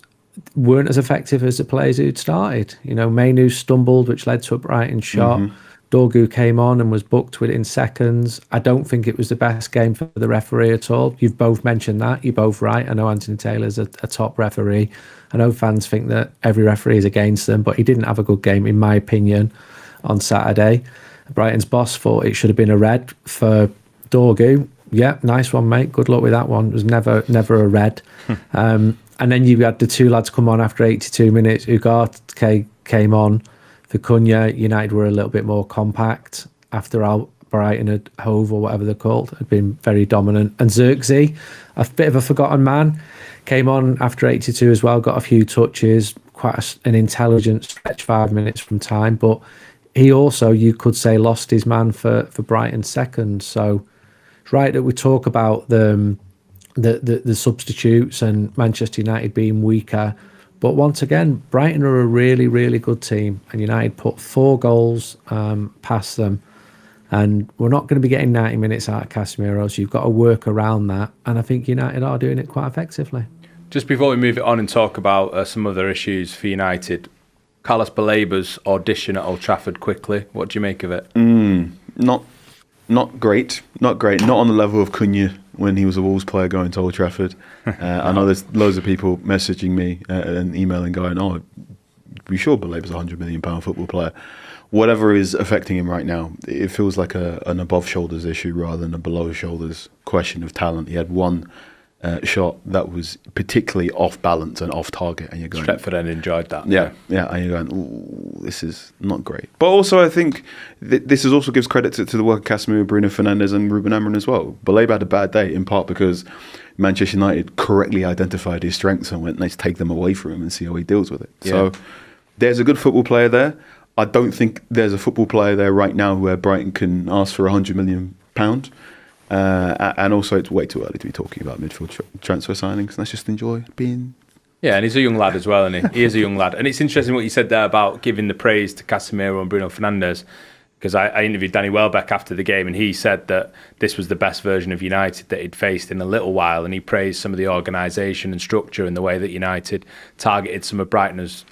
weren't as effective as the players who'd started. You know, Mainu stumbled, which led to a Brighton shot. Dorgu came on and was booked within seconds. I don't think it was the best game for the referee at all. You've both mentioned that. You're both right. I know Anthony Taylor's a top referee. I know fans think that every referee is against them, but he didn't have a good game, in my opinion, on Saturday. Brighton's boss thought it should have been a red for Dorgu. Yeah, nice one, mate. Good luck with that one. It was never a red. And then you had the two lads come on after 82 minutes. Ugarte came on for Cunha. United were a little bit more compact after Brighton had Hove, or whatever they're called, had been very dominant. And Xerxes, a bit of a forgotten man, came on after 82 as well, got a few touches, quite an intelligent stretch, 5 minutes from time. But he also, you could say, lost his man for Brighton second. So it's right that we talk about the substitutes and Manchester United being weaker. But once again, Brighton are a really, really good team, and United put 4 goals past them. And we're not going to be getting 90 minutes out of Casemiro, so you've got to work around that. And I think United are doing it quite effectively. Just before we move it on and talk about some other issues for United, Carlos Baleba's audition at Old Trafford quickly. What do you make of it? Not great. Not on the level of Cunha when he was a Wolves player going to Old Trafford. I know there's loads of people messaging me and emailing going, "Oh, we sure Baleba's a £100 million football player?" Whatever is affecting him right now, it feels like an above shoulders issue rather than a below shoulders question of talent. He had one shot that was particularly off balance and off target, and you're going, Stretford End enjoyed that. Yeah, and you're going, ooh, this is not great. But also, I think this also gives credit to the work of Casemiro, Bruno Fernandes, and Ruben Amorim as well. Baleba had a bad day in part because Manchester United correctly identified his strengths and went, let's take them away from him and see how he deals with it. Yeah. So there's a good football player there. I don't think there's a football player there right now where Brighton can ask for £100 million. And also, it's way too early to be talking about midfield transfer signings. Let's just enjoy being. Yeah, and he's a young lad as well, isn't he? He is a young lad. And it's interesting what you said there about giving the praise to Casemiro and Bruno Fernandes, because I interviewed Danny Welbeck after the game, and he said that this was the best version of United that he'd faced in a little while, and he praised some of the organisation and structure and the way that United targeted some of Brighton's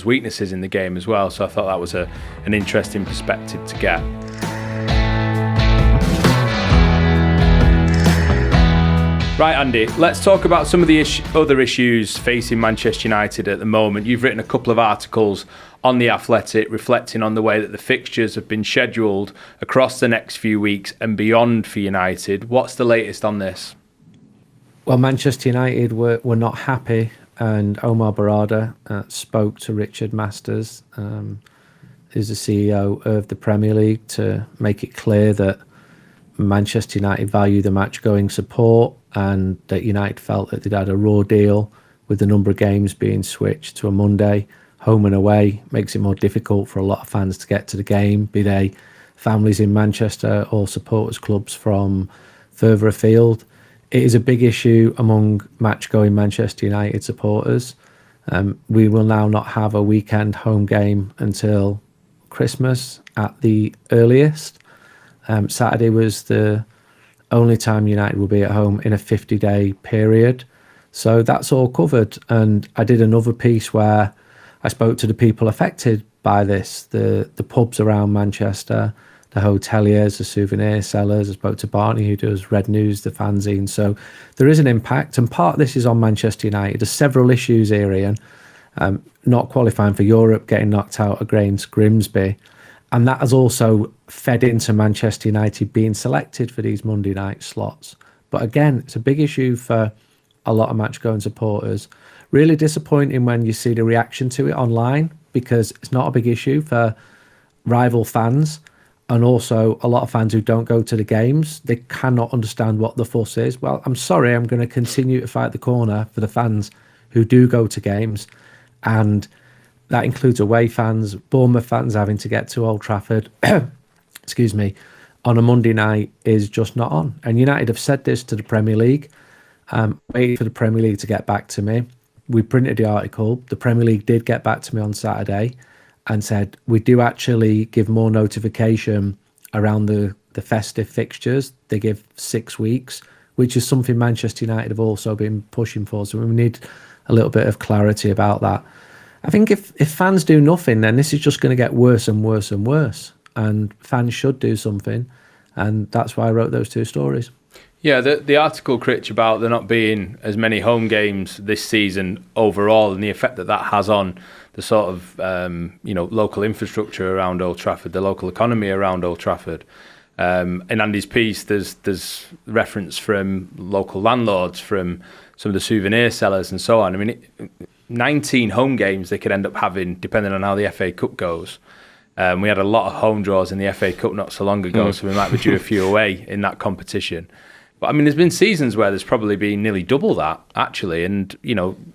weaknesses in the game as well. So I thought that was an interesting perspective to get. Right, Andy, let's talk about some of the other issues facing Manchester United at the moment. You've written a couple of articles on The Athletic reflecting on the way that the fixtures have been scheduled across the next few weeks and beyond for United. What's the latest on this? Well, Manchester United were not happy, and Omar Barada spoke to Richard Masters, who's the CEO of the Premier League, to make it clear that Manchester United value the match-going support, and that United felt that they'd had a raw deal with the number of games being switched to a Monday home and away, makes it more difficult for a lot of fans to get to the game, be they families in Manchester or supporters clubs from further afield. It is a big issue among match-going Manchester United supporters. We will now not have a weekend home game until Christmas at the earliest. Saturday was the only time United will be at home in a 50-day period. So that's all covered. And I did another piece where I spoke to the people affected by this, the pubs around Manchester, the hoteliers, the souvenir sellers. I spoke to Barney, who does Red News, the fanzine. So there is an impact, and part of this is on Manchester United. There's several issues here, Ian. Not qualifying for Europe, getting knocked out against Grimsby. And that has also fed into Manchester United being selected for these Monday night slots. But again, it's a big issue for a lot of match-going supporters. Really disappointing when you see the reaction to it online, because it's not a big issue for rival fans. And also a lot of fans who don't go to the games, they cannot understand what the fuss is. Well, I'm sorry, I'm going to continue to fight the corner for the fans who do go to games. And that includes away fans, Bournemouth fans having to get to Old Trafford, excuse me, on a Monday night is just not on. And United have said this to the Premier League, waiting for the Premier League to get back to me. We printed the article. The Premier League did get back to me on Saturday and said, we do actually give more notification around the festive fixtures. They give 6 weeks, which is something Manchester United have also been pushing for. So we need a little bit of clarity about that. I think if fans do nothing, then this is just going to get worse and worse and worse. And fans should do something. And that's why I wrote those 2 stories. Yeah, the article, Critch, about there not being as many home games this season overall, and the effect that has on the sort of local infrastructure around Old Trafford, the local economy around Old Trafford. In Andy's piece, there's reference from local landlords, from some of the souvenir sellers and so on. I mean, 19 home games they could end up having, depending on how the FA Cup goes. We had a lot of home draws in the FA Cup not so long ago, so we might be due a few away in that competition. But I mean, there's been seasons where there's probably been nearly double that, actually. And,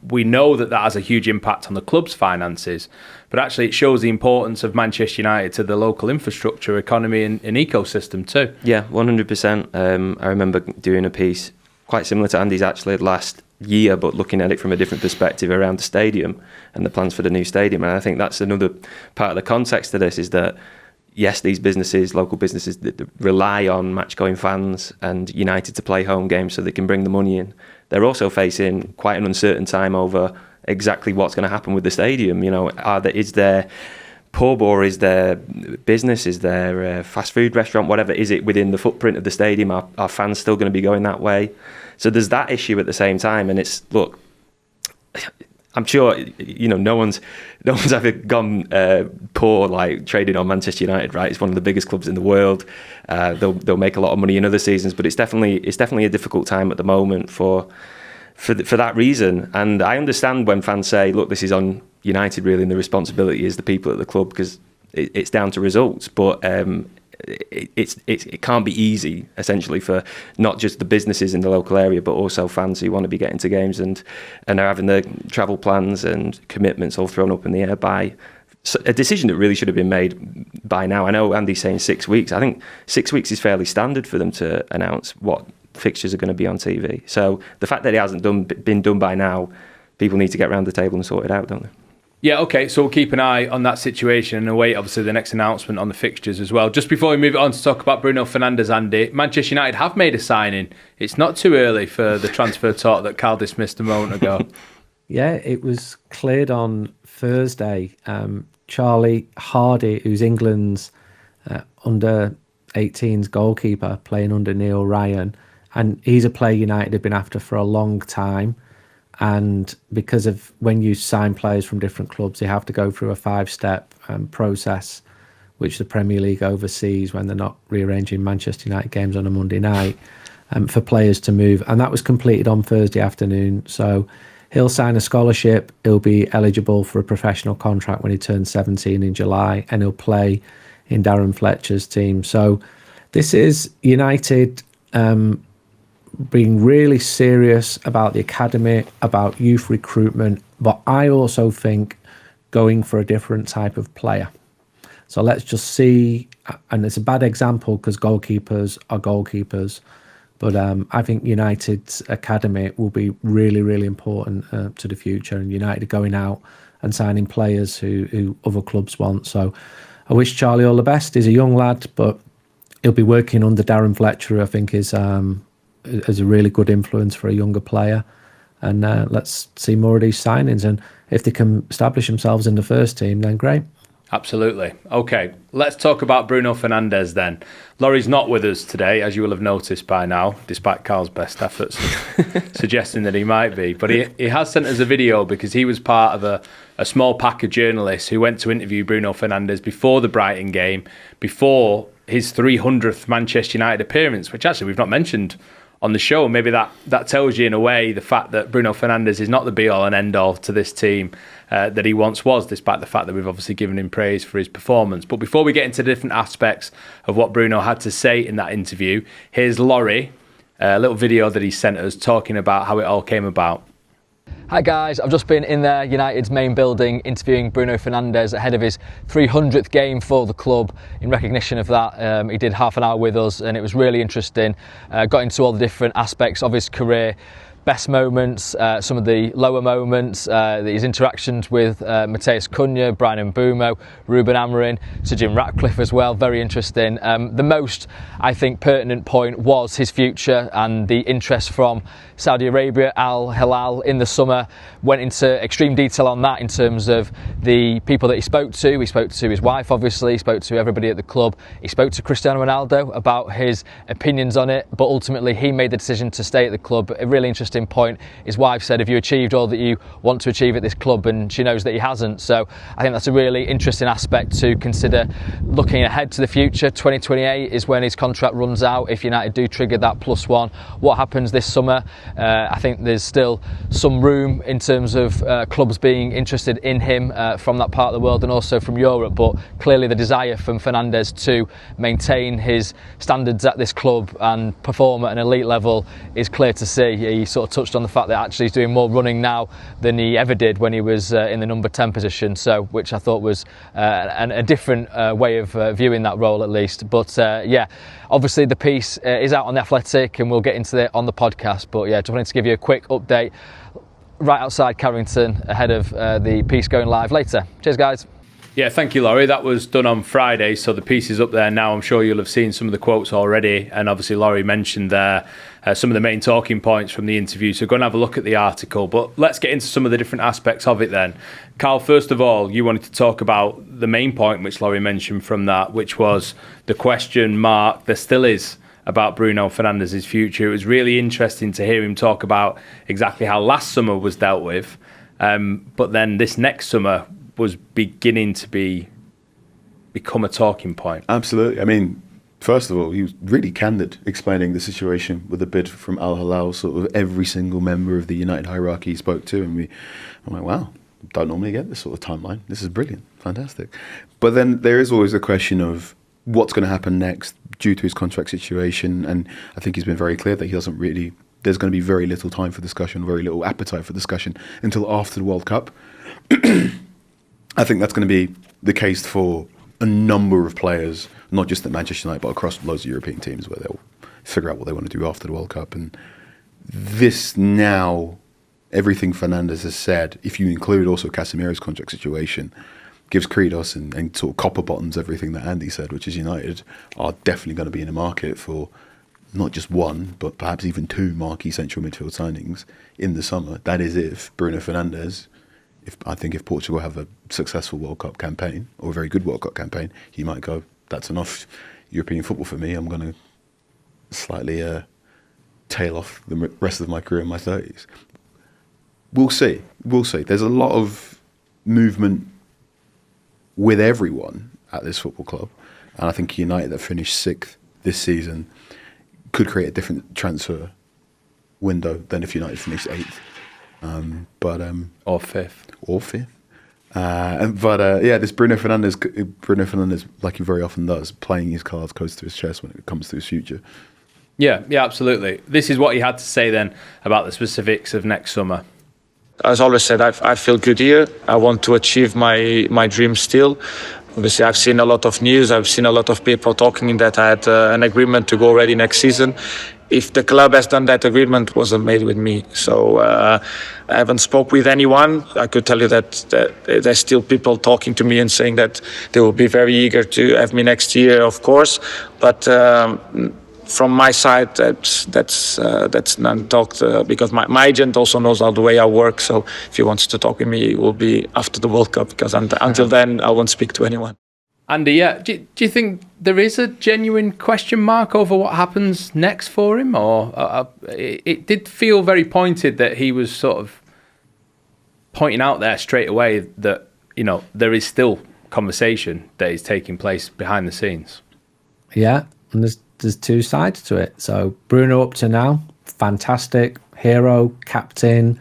we know that has a huge impact on the club's finances. But actually, it shows the importance of Manchester United to the local infrastructure, economy and ecosystem too. Yeah, 100%. I remember doing a piece quite similar to Andy's actually last year, but looking at it from a different perspective around the stadium and the plans for the new stadium. And I think that's another part of the context to this, is that yes, these businesses, local businesses, that rely on match-going fans and United to play home games so they can bring the money in. They're also facing quite an uncertain time over exactly what's going to happen with the stadium. Is there pub, or is there business? Is there a fast food restaurant? Whatever, is it within the footprint of the stadium? Are fans still going to be going that way? So there's that issue at the same time, and it's, look, I'm sure no one's ever gone poor like trading on Manchester United, right? It's one of the biggest clubs in the world. They'll make a lot of money in other seasons, but it's definitely a difficult time at the moment for that reason. And I understand when fans say, look, this is on United really, and the responsibility is the people at the club, because it's down to results. But it can't be easy, essentially, for not just the businesses in the local area, but also fans who want to be getting to games and are having their travel plans and commitments all thrown up in the air by a decision that really should have been made by now. I know Andy's saying 6 weeks. I think 6 weeks is fairly standard for them to announce what fixtures are going to be on TV. So the fact that it hasn't been done by now, people need to get around the table and sort it out, don't they? Yeah, okay, so we'll keep an eye on that situation and await, obviously, the next announcement on the fixtures as well. Just before we move on to talk about Bruno Fernandes, Andy, Manchester United have made a signing. It's not too early for the transfer talk that Carl dismissed a moment ago. Yeah, it was cleared on Thursday. Charlie Hardy, who's England's under-18s goalkeeper, playing under Neil Ryan, and he's a player United have been after for a long time. And because of when you sign players from different clubs, they have to go through a 5-step process, which the Premier League oversees when they're not rearranging Manchester United games on a Monday night, for players to move. And that was completed on Thursday afternoon. So he'll sign a scholarship. He'll be eligible for a professional contract when he turns 17 in July, and he'll play in Darren Fletcher's team. So this is United being really serious about the academy, about youth recruitment. But I also think going for a different type of player. So let's just see, and it's a bad example because goalkeepers are goalkeepers, but I think United's academy will be really, really important to the future, and United are going out and signing players who other clubs want. So I wish Charlie all the best. He's a young lad, but he'll be working under Darren Fletcher, who I think is a really good influence for a younger player. And let's see more of these signings, and if they can establish themselves in the first team, then great. Absolutely. Okay, let's talk about Bruno Fernandes then. Laurie's not with us today, as you will have noticed by now, despite Carl's best efforts suggesting that he might be. But he has sent us a video because he was part of a small pack of journalists who went to interview Bruno Fernandes before the Brighton game, before his 300th Manchester United appearance, which actually we've not mentioned on the show. Maybe that tells you in a way the fact that Bruno Fernandes is not the be-all and end-all to this team that he once was, despite the fact that we've obviously given him praise for his performance. But before we get into the different aspects of what Bruno had to say in that interview, here's Laurie, a little video that he sent us talking about how it all came about. Hi guys, I've just been in there, United's main building, interviewing Bruno Fernandes ahead of his 300th game for the club. In recognition of that, he did half an hour with us and it was really interesting. Got into all the different aspects of his career, best moments, some of the lower moments, his interactions with Matheus Cunha, Bryan and Mbeumo, Ruben Amorim, Sir Jim Ratcliffe as well, very interesting. The most, I think, pertinent point was his future and the interest from Saudi Arabia, Al Hilal in the summer. Went into extreme detail on that in terms of the people that he spoke to. He spoke to his wife, obviously, he spoke to everybody at the club. He spoke to Cristiano Ronaldo about his opinions on it, but ultimately he made the decision to stay at the club. A really interesting point. His wife said, have you achieved all that you want to achieve at this club? And she knows that he hasn't. So I think that's a really interesting aspect to consider looking ahead to the future. 2028 is when his contract runs out. If United do trigger that +1, what happens this summer? I think there's still some room in terms of clubs being interested in him from that part of the world and also from Europe, but clearly the desire from Fernandes to maintain his standards at this club and perform at an elite level is clear to see. He sort of touched on the fact that actually he's doing more running now than he ever did when he was in the number 10 position, so which I thought was a different way of viewing that role at least. But yeah, obviously the piece is out on The Athletic and we'll get into it on the podcast, but yeah, just wanted to give you a quick update right outside Carrington ahead of the piece going live later. Cheers guys. Yeah, thank you, Laurie. That was done on Friday, so the piece is up there now. I'm sure you'll have seen some of the quotes already, and obviously Laurie mentioned there some of the main talking points from the interview, so go and have a look at the article. But let's get into some of the different aspects of it then. Carl, first of all, you wanted to talk about the main point which Laurie mentioned from that, which was the question mark there still is about Bruno Fernandes' future. It was really interesting to hear him talk about exactly how last summer was dealt with, but then this next summer was beginning to become a talking point. Absolutely. I mean, first of all, he was really candid explaining the situation with the bid from Al Hilal, sort of every single member of the United hierarchy he spoke to. And I'm like, wow, don't normally get this sort of timeline. This is brilliant, fantastic. But then there is always the question of what's going to happen next due to his contract situation. And I think he's been very clear that he doesn't really, there's going to be very little time for discussion, very little appetite for discussion until after the World Cup. I think that's going to be the case for a number of players, not just at Manchester United, but across loads of European teams where they'll figure out what they want to do after the World Cup. And this now, everything Fernandes has said, if you include also Casemiro's contract situation, gives credence and sort of copper bottoms everything that Andy said, which is United are definitely going to be in the market for not just one, but perhaps even two marquee central midfield signings in the summer. That is if Bruno Fernandes... I think if Portugal have a successful World Cup campaign, or a very good World Cup campaign, he might go, that's enough European football for me. I'm going to slightly tail off the rest of my career in my 30s. We'll see. We'll see. There's a lot of movement with everyone at this football club. And I think United, that finished 6th this season, could create a different transfer window than if United finished 8th. Or fifth. Yeah, this Bruno Fernandes, like he very often does, playing his cards close to his chest when it comes to his future. Yeah, absolutely. This is what he had to say then about the specifics of next summer. As always said, I feel good here. I want to achieve my dream still. Obviously, I've seen a lot of news. I've seen a lot of people talking that I had an agreement to go already next season. If the club has done that agreement, it wasn't made with me. So I haven't spoke with anyone. I could tell you that there's still people talking to me and saying that they will be very eager to have me next year, of course. But from my side, that's none talked because my agent also knows all the way I work. So if he wants to talk with me, it will be after the World Cup, because until then I won't speak to anyone. Andy, do you think there is a genuine question mark over what happens next for him, or it did feel very pointed that he was sort of pointing out there straight away that there is still conversation that is taking place behind the scenes. Yeah, and there's two sides to it. So Bruno up to now, fantastic, hero, captain.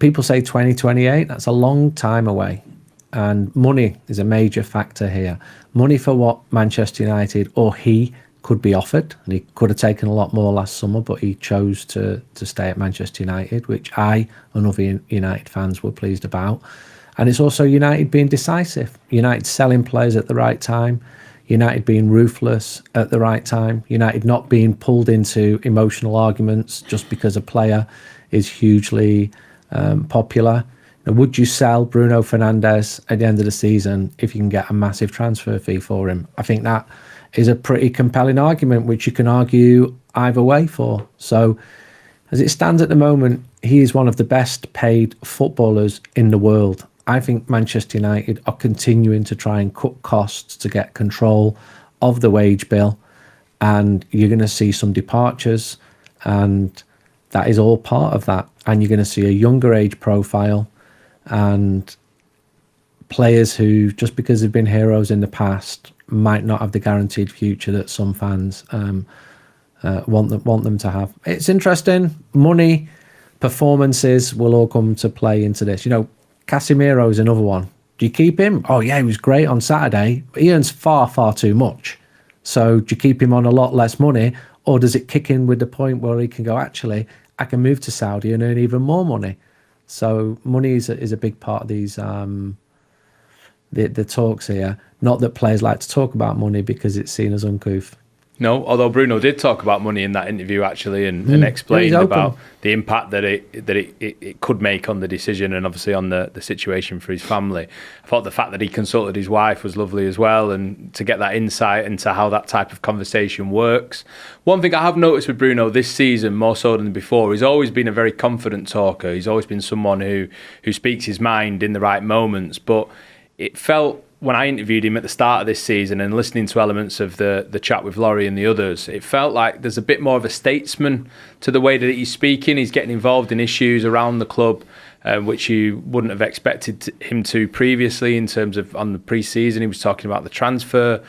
People say 2028, that's a long time away. And money is a major factor here. Money for what Manchester United or he could be offered. And he could have taken a lot more last summer, but he chose to stay at Manchester United, which I and other United fans were pleased about. And it's also United being decisive. United selling players at the right time. United being ruthless at the right time. United not being pulled into emotional arguments just because a player is hugely popular. Now, would you sell Bruno Fernandes at the end of the season if you can get a massive transfer fee for him? I think that is a pretty compelling argument, which you can argue either way for. So as it stands at the moment, he is one of the best paid footballers in the world. I think Manchester United are continuing to try and cut costs to get control of the wage bill, and you're going to see some departures, and that is all part of that. And you're going to see a younger age profile and players who, just because they've been heroes in the past, might not have the guaranteed future that some fans want them to have. It's interesting. Money, performances will all come to play into this. Casemiro is another one. Do you keep him? Oh yeah, he was great on Saturday, but he earns far, far too much. So do you keep him on a lot less money, or does it kick in with the point where he can go, actually, I can move to Saudi and earn even more money? So money is a big part of these the talks here. Not that players like to talk about money because it's seen as uncouth. No, although Bruno did talk about money in that interview actually, and explained about the impact that it could make on the decision and obviously on the situation for his family. I thought the fact that he consulted his wife was lovely as well, and to get that insight into how that type of conversation works. One thing I have noticed with Bruno this season, more so than before, he's always been a very confident talker. He's always been someone who speaks his mind in the right moments, but it felt, when I interviewed him at the start of this season and listening to elements of the chat with Laurie and the others, it felt like there's a bit more of a statesman to the way that he's speaking. He's getting involved in issues around the club, which you wouldn't have expected him to previously in terms of on the pre-season. He was talking about the transfer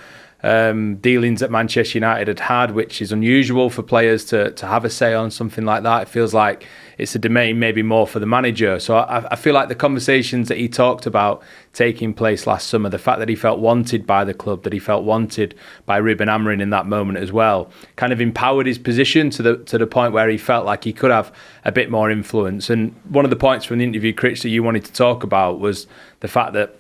dealings that Manchester United had, which is unusual for players to have a say on something like that. It feels like it's a domain maybe more for the manager. So I feel like the conversations that he talked about taking place last summer, the fact that he felt wanted by the club, that he felt wanted by Ruben Amorim in that moment as well, kind of empowered his position to the point where he felt like he could have a bit more influence. And one of the points from the interview, Critch, that you wanted to talk about was the fact that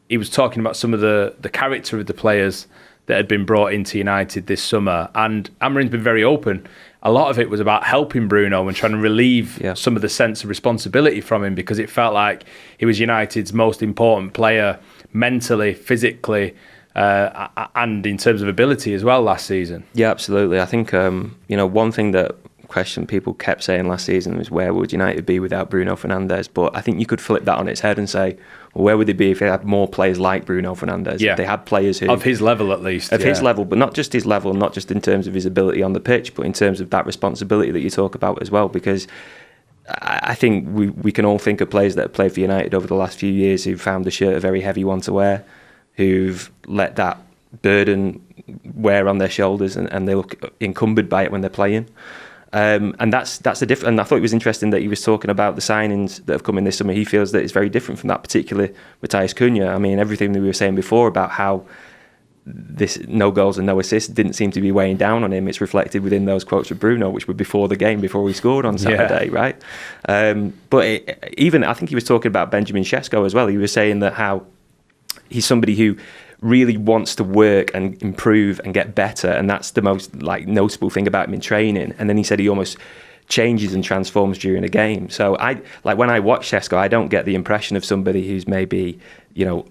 he was talking about some of the character of the players that had been brought into United this summer. And Amorim's been very open. A lot of it was about helping Bruno and trying to relieve some of the sense of responsibility from him, because it felt like he was United's most important player mentally, physically, and in terms of ability as well last season. Yeah, absolutely. I think, one thing that people kept saying last season was, where would United be without Bruno Fernandes? But I think you could flip that on its head and say, well, where would they be if they had more players like Bruno Fernandes? Yeah. If they had players who... Of his level, at least. Of his level, but not just his level, not just in terms of his ability on the pitch, but in terms of that responsibility that you talk about as well. Because I think we can all think of players that have played for United over the last few years who've found the shirt a very heavy one to wear, who've let that burden wear on their shoulders, and they look encumbered by it when they're playing. And that's a different. And I thought it was interesting that he was talking about the signings that have come in this summer. He feels that it's very different from that particular Matheus Cunha. I mean, everything that we were saying before about how this no goals and no assists didn't seem to be weighing down on him. It's reflected within those quotes with Bruno, which were before the game, before he scored on Saturday, right? Even I think he was talking about Benjamin Sesko as well. He was saying that how he's somebody who really wants to work and improve and get better, and that's the most noticeable thing about him in training. And then he said he almost changes and transforms during a game. So when I watch Sesko, I don't get the impression of somebody who's maybe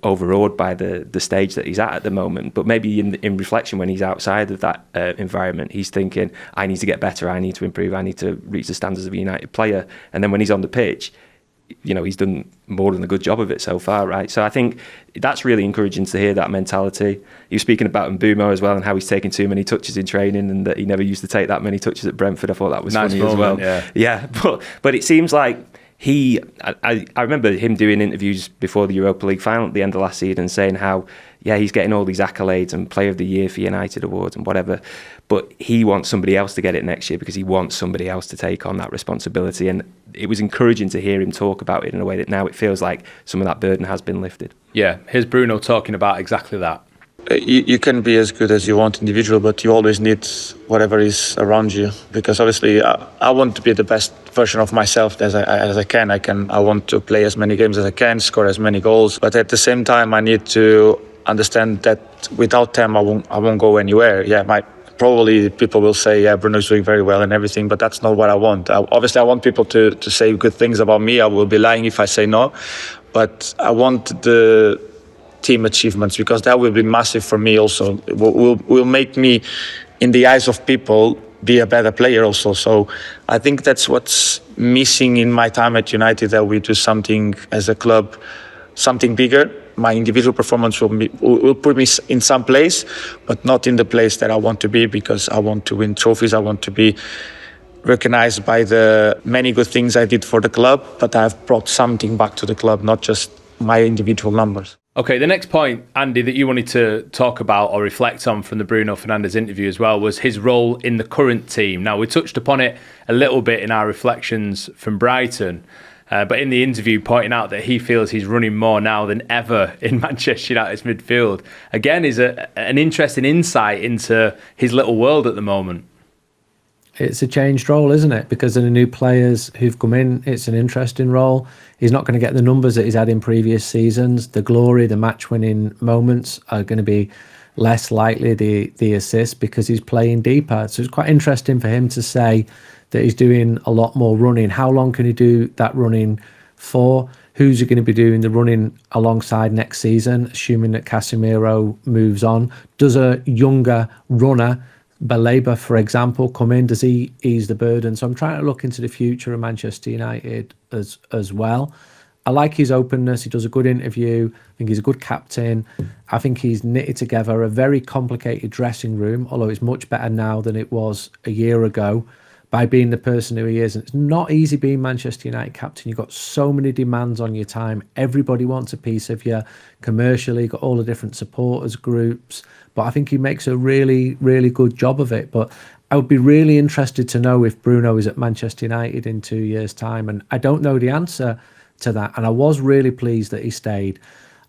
overawed by the stage that he's at the moment, but maybe in reflection when he's outside of that environment, he's thinking, I need to get better, I need to improve, I need to reach the standards of a United player. And then when he's on the pitch, he's done more than a good job of it so far, right? So I think that's really encouraging to hear that mentality. He was speaking about Mbeumo as well and how he's taken too many touches in training and that he never used to take that many touches at Brentford. I thought that was nice funny moment, as well. Yeah, but it seems like I remember him doing interviews before the Europa League final at the end of last season saying how, he's getting all these accolades and Player of the Year for United awards and whatever, but he wants somebody else to get it next year because he wants somebody else to take on that responsibility. And it was encouraging to hear him talk about it in a way that now it feels like some of that burden has been lifted. Yeah, here's Bruno talking about exactly that. You can be as good as you want individual, but you always need whatever is around you, because obviously I want to be the best version of myself as I can. I want to play as many games as I can, score as many goals, but at the same time I need to understand that without them I won't go anywhere. Probably people will say, Bruno's doing very well and everything, but that's not what I want. Obviously I want people to say good things about me. I will be lying if I say no, but I want the team achievements, because that will be massive for me also. It will make me, in the eyes of people, be a better player also. So I think that's what's missing in my time at United, that we do something as a club, something bigger. My individual performance will put me in some place, but not in the place that I want to be, because I want to win trophies. I want to be recognized by the many good things I did for the club, but I've brought something back to the club, not just my individual numbers. Okay, the next point, Andy, that you wanted to talk about or reflect on from the Bruno Fernandes interview as well was his role in the current team. Now, we touched upon it a little bit in our reflections from Brighton, but in the interview pointing out that he feels he's running more now than ever in Manchester United's midfield, again, is an interesting insight into his little world at the moment. It's a changed role, isn't it? Because of the new players who've come in, it's an interesting role. He's not going to get the numbers that he's had in previous seasons. The glory, the match-winning moments are going to be less likely, the assists, because he's playing deeper. So it's quite interesting for him to say that he's doing a lot more running. How long can he do that running for? Who's he going to be doing the running alongside next season, assuming that Casemiro moves on? Does a younger runner, Baleba, for example, come in? Does he ease the burden? So I'm trying to look into the future of Manchester United as well. I like his openness. He does a good interview. I think he's a good captain. I think he's knitted together a very complicated dressing room, although it's much better now than it was a year ago, by being the person who he is. And it's not easy being Manchester United captain. You've got so many demands on your time. Everybody wants a piece of you commercially. You've got all the different supporters groups. But I think he makes a really, really good job of it. But I would be really interested to know if Bruno is at Manchester United in 2 years' time. And I don't know the answer to that. And I was really pleased that he stayed.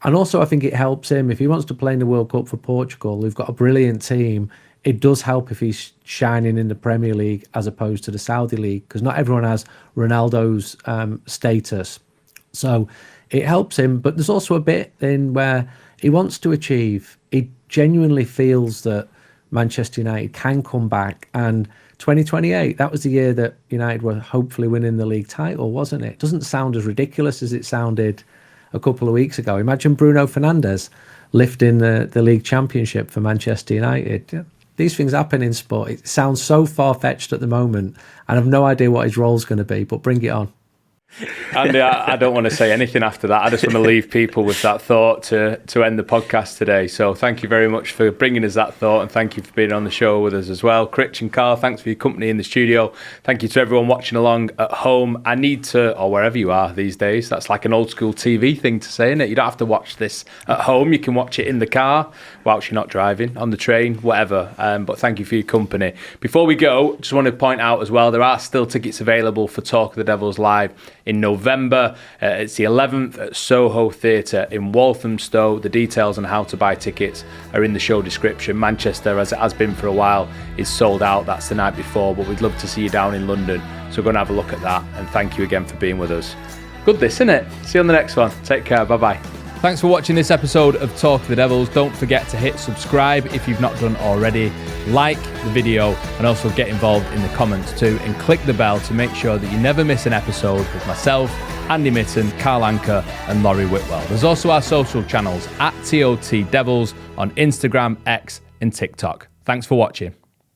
And also, I think it helps him. If he wants to play in the World Cup for Portugal, who've got a brilliant team, it does help if he's shining in the Premier League as opposed to the Saudi League, because not everyone has Ronaldo's status. So it helps him. But there's also a bit in where he wants to achieve. He genuinely feels that Manchester United can come back, and 2028, that was the year that United were hopefully winning the league title, wasn't it? It doesn't sound as ridiculous as it sounded a couple of weeks ago. Imagine Bruno Fernandes lifting the league championship for Manchester United. These things happen in sport. It sounds so far-fetched at the moment, and I've no idea what his role's going to be, but bring it on. Andy, I don't want to say anything after that. I just want to leave people with that thought to end the podcast today. So thank you very much for bringing us that thought, and thank you for being on the show with us as well. Critch and Carl, thanks for your company in the studio. Thank you to everyone watching along at home. I need to, or wherever you are these days, that's like an old school TV thing to say, isn't it? You don't have to watch this at home. You can watch it in the car whilst you're not driving, on the train, whatever. But thank you for your company. Before we go, just want to point out as well, there are still tickets available for Talk of the Devils live in November. It's the 11th at Soho Theatre in Walthamstow. The details on how to buy tickets are in the show description. Manchester, as it has been for a while, is sold out. That's the night before, but we'd love to see you down in London. So go and have a look at that. And thank you again for being with us. Good this, isn't it? See you on the next one. Take care. Bye-bye. Thanks for watching this episode of Talk of the Devils. Don't forget to hit subscribe if you've not done already. Like the video and also get involved in the comments too. And click the bell to make sure that you never miss an episode with myself, Andy Mitten, Carl Anka and Laurie Whitwell. There's also our social channels at TOT Devils on Instagram, X and TikTok. Thanks for watching.